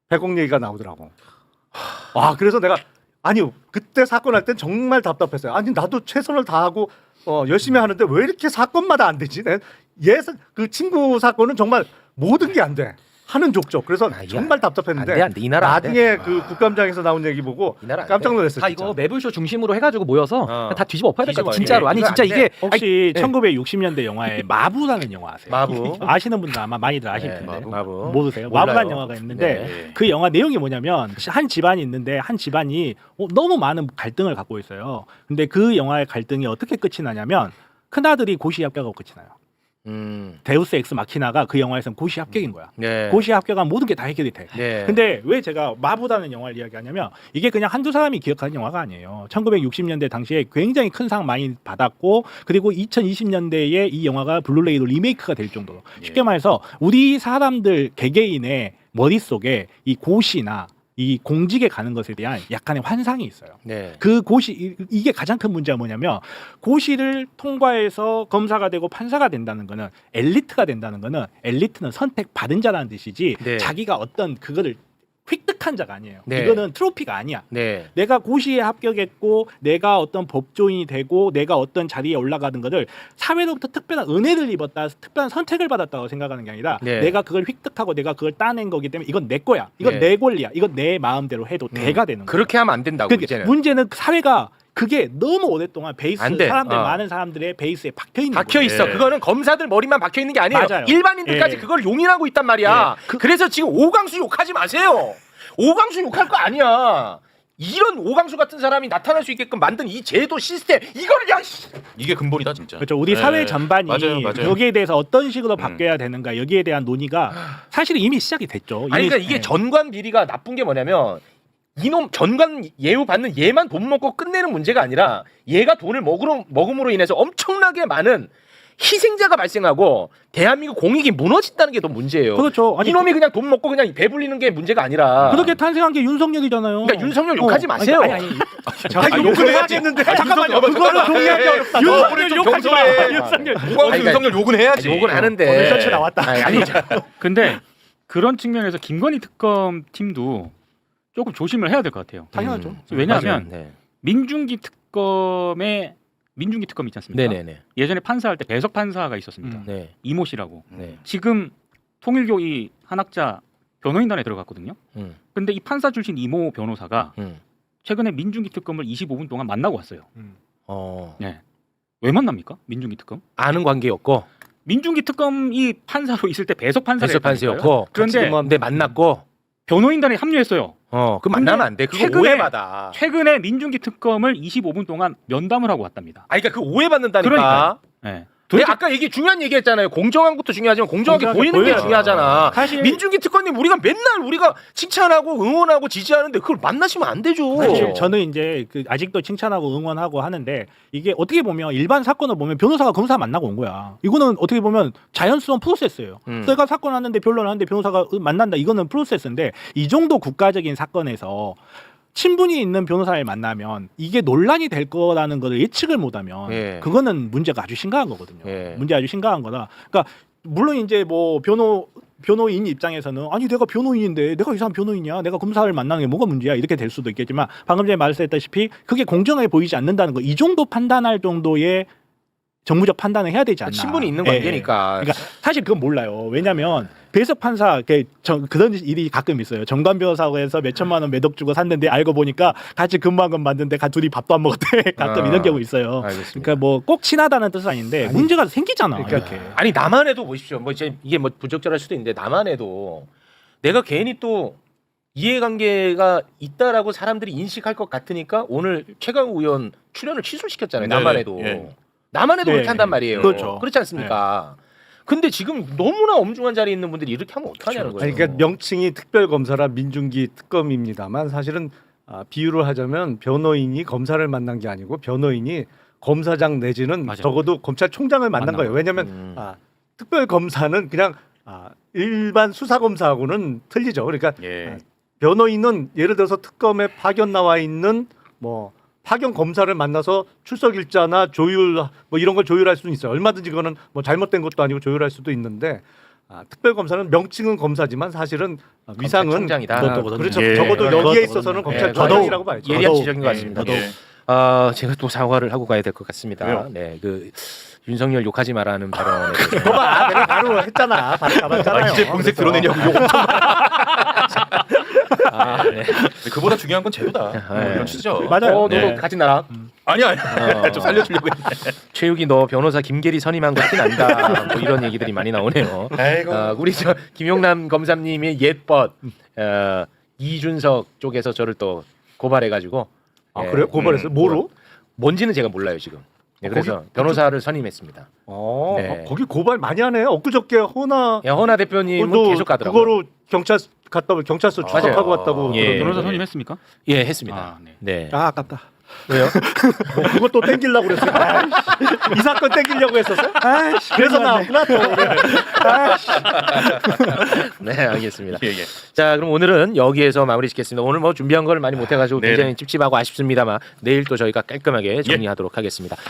100억 얘기가 나오더라고. 그래서 내가 아니요 그때 사건 할 땐 정말 답답했어요. 아니 나도 최선을 다하고 열심히 하는데 왜 이렇게 사건마다 안 되지? 그 친구 사건은 정말 모든 게 안 돼. 하는 족족. 그래서 정말 답답했는데 안 돼. 이 나라 나중에 그 국감장에서 나온 얘기 보고 깜짝 놀랐어요. 다 진짜. 이거 매불쇼 중심으로 해가지고 모여서 다 뒤집어 엎어야 될 것 뒤집어. 같아요. 진짜로. 아니 이거 진짜 안 돼. 이게 혹시 네. 1960년대 영화에 마부라는 영화 아세요? 마부. 아시는 분들 아마 많이들 아실 텐데. 마부. 모르세요? 몰라요. 마부라는 영화가 있는데 네. 그 영화 내용이 뭐냐면 한 집안이 있는데 한 집안이 너무 많은 갈등을 갖고 있어요. 근데 그 영화의 갈등이 어떻게 끝이 나냐면 큰아들이 고시 합격하고 끝이 나요. 데우스 엑스 마키나가 그 영화에서는 고시 합격인 거야. 네. 고시 합격하면 모든 게 다 해결이 돼. 네. 근데 왜 제가 마부다는 영화를 이야기하냐면 이게 그냥 한두 사람이 기억하는 영화가 아니에요. 1960년대 당시에 굉장히 큰 상 많이 받았고 그리고 2020년대에 이 영화가 블루레이로 리메이크가 될 정도로 쉽게 말해서 우리 사람들 개개인의 머릿속에 이 고시나 이 공직에 가는 것에 대한 약간의 환상이 있어요. 네. 그 고시 이게 가장 큰 문제가 뭐냐면 고시를 통과해서 검사가 되고 판사가 된다는 거는 엘리트가 된다는 거는 엘리트는 선택 받은 자라는 뜻이지 네. 자기가 어떤 그거를 획득한 자가 아니에요. 네. 이거는 트로피가 아니야. 네. 내가 고시에 합격했고 내가 어떤 법조인이 되고 내가 어떤 자리에 올라가는 것을 사회로부터 특별한 은혜를 입었다, 특별한 선택을 받았다고 생각하는 게 아니라 네. 내가 그걸 획득하고 내가 그걸 따낸 거기 때문에 이건 내 거야. 이건 네. 내 권리야. 이건 내 마음대로 해도 돼가 되는 거야. 그렇게 하면 안 된다고 그러니까 이제는. 문제는 사회가 그게 너무 오랫동안 베이스 안 돼. 사람들 많은 사람들의 베이스에 박혀 있는 박혀 있어. 네. 그거는 검사들 머리만 박혀 있는 게 아니에요. 맞아요. 일반인들까지 예. 그걸 용인하고 있단 말이야. 그래서 지금 오광수 욕하지 마세요. 오광수 욕할 거 아니야. 이런 오광수 같은 사람이 나타날 수 있게끔 만든 이 제도 시스템 이거를 그냥 이게 근본이다 진짜. 그렇죠. 우리 네. 사회 전반이 맞아요. 여기에 대해서 어떤 식으로 바뀌어야 되는가 여기에 대한 논의가 사실 이미 시작이 됐죠. 아니 그러니까 이게 네. 전관 비리가 나쁜 게 뭐냐면 이놈 전관 예우 받는 얘만 돈 먹고 끝내는 문제가 아니라 얘가 돈을 먹음으로 인해서 엄청나게 많은 희생자가 발생하고 대한민국 공익이 무너진다는 게 더 문제예요. 그렇죠. 아니, 이놈이 그냥 돈 먹고 그냥 배불리는 게 문제가 아니라 그렇게 탄생한 게 윤석열이잖아요. 그러니까 윤석열 욕하지 마세요. 욕을 해야지 했는데 잠깐만요. 그거는 동의하기 어렵다. 윤석열 욕하지 마. 윤석열 욕은 해야지. 욕은 하는데 오늘 셔츠 나왔다. 아니 근데 그런 측면에서 김건희 특검 팀도 조금 조심을 해야 될 것 같아요. 당연하죠. 왜냐하면 네. 민중기 특검 있지 않습니까? 네네네. 예전에 판사할 때 배석 판사가 있었습니다. 네. 이모 씨라고. 네. 지금 통일교 이 한학자 변호인단에 들어갔거든요. 근데 이 판사 출신 이모 변호사가 최근에 민중기 특검을 25분 동안 만나고 왔어요. 네. 왜 만납니까? 민중기 특검? 아는 관계였고 민중기 특검이 판사로 있을 때 배석 판사를 판사였고 그런데 근데 만났고 변호인단에 합류했어요. 그 만나면 안 돼. 그거 오해받아. 최근에 민중기 특검을 25분 동안 면담을 하고 왔답니다. 아니 그러니까 그 오해받는다니까. 그러니까. 네. 내가 아까 중요한 얘기했잖아요. 공정한 것도 중요하지만 공정하게 보이는 게 중요하잖아. 사실 민중기 특검님 우리가 맨날 우리가 칭찬하고 응원하고 지지하는데 그걸 만나시면 안 되죠. 사실 저는 이제 아직도 칭찬하고 응원하고 하는데 이게 어떻게 보면 일반 사건을 보면 변호사가 검사 만나고 온 거야. 이거는 어떻게 보면 자연스러운 프로세스예요. 내가 사건 하는데 변론을 하는데 변호사가 만난다. 이거는 프로세스인데 이 정도 국가적인 사건에서 친분이 있는 변호사를 만나면 이게 논란이 될 거라는 것을 예측을 못하면 그거는 문제가 아주 심각한 거거든요. 문제 아주 심각한 거다. 그러니까 물론 이제 뭐 변호인 입장에서는 아니 내가 변호인인데 내가 이상한 변호인이야. 내가 검사를 만나는 게 뭐가 문제야. 이렇게 될 수도 있겠지만 방금 전에 말씀했다시피 그게 공정하게 보이지 않는다는 거. 이 정도 판단할 정도의 정무적 판단을 해야 되지 않나. 친분이 있는 관계니까. 그러니까 사실 그건 몰라요. 왜냐하면 배석 판사 그런 일이 가끔 있어요. 정관 변호사에서 몇 천만 원 매덕 주고 샀는데 알고 보니까 같이 근무한 건 맞는데 둘이 밥도 안 먹었대. 가끔 이런 경우 있어요. 알겠습니다. 그러니까 뭐 꼭 친하다는 뜻은 아닌데 문제가 생기잖아. 그러니까 이렇게. 아니 나만 해도 보십시오. 뭐 이게 뭐 부적절할 수도 있는데 나만 해도 내가 괜히 또 이해관계가 있다라고 사람들이 인식할 것 같으니까 오늘 최강욱 의원 출연을 취소시켰잖아요. 나만 해도. 나만 해도 네. 그렇게 한단 말이에요. 그렇죠. 그렇지 않습니까? 근데 지금 너무나 엄중한 자리에 있는 분들이 이렇게 하면 어떡하냐는 거예요. 아니, 그러니까 명칭이 특별검사라 민중기 특검입니다만 사실은 비유를 하자면 변호인이 검사를 만난 게 아니고 변호인이 검사장 내지는 맞아요. 적어도 검찰총장을 만난 만난 거예요. 왜냐하면 특별검사는 그냥 일반 수사검사하고는 틀리죠. 그러니까 변호인은 예를 들어서 특검에 파견 나와 있는 뭐 파견 검사를 만나서 출석 일자나 조율 뭐 이런 걸 조율할 수는 있어요. 얼마든지 그거는 뭐 잘못된 것도 아니고 조율할 수도 있는데 특별검사는 명칭은 검사지만 사실은 위상은 검찰총장이다. 그렇죠. 예. 적어도 그것도 여기에 있어서는 검찰총장이라고 봐야죠. 예리한 지적인 것 같습니다. 예. 제가 또 사과를 하고 가야 될 것 같습니다. 네, 그 윤석열 욕하지 마라는 발언에 대해서 봐봐, 내가 바로 했잖아. 바로 잡았잖아요. 이제 공색 드러내냐고 욕 엄청 네. 그보다 중요한 건 제도다. 네. 이런 취지죠. 맞아요. 너도 네. 같이 나라. 아니야. 좀 살려주려고 했는데. 최욱이 너 변호사 김계리 선임한 거 티 난다. 뭐 이런 얘기들이 많이 나오네요. 우리 저 김용남 검사님의 옛벗 이준석 쪽에서 저를 또 고발해가지고. 그래요? 고발했어요? 뭐로? 뭔지는 제가 몰라요 지금. 네, 그래서 변호사를 선임했습니다. 네. 거기 고발 많이 하네. 엊그저께 허나 대표님은 또 계속 가더라고요. 그거로 경찰서 추적하고 왔다고. 예. 그러더라고요. 변호사 선임했습니까? 예, 했습니다. 아, 네. 네. 아깝다. 왜요? 뭐 그것도 땡기려고 그랬어. 이 사건 땡기려고 했었어? 그래서 나왔구나 또. 네, 알겠습니다. 예. 자, 그럼 오늘은 여기에서 마무리 짓겠습니다. 오늘 뭐 준비한 걸 많이 못 해가지고 네네. 굉장히 찝찝하고 아쉽습니다만 내일 또 저희가 깔끔하게 정리하도록 하겠습니다.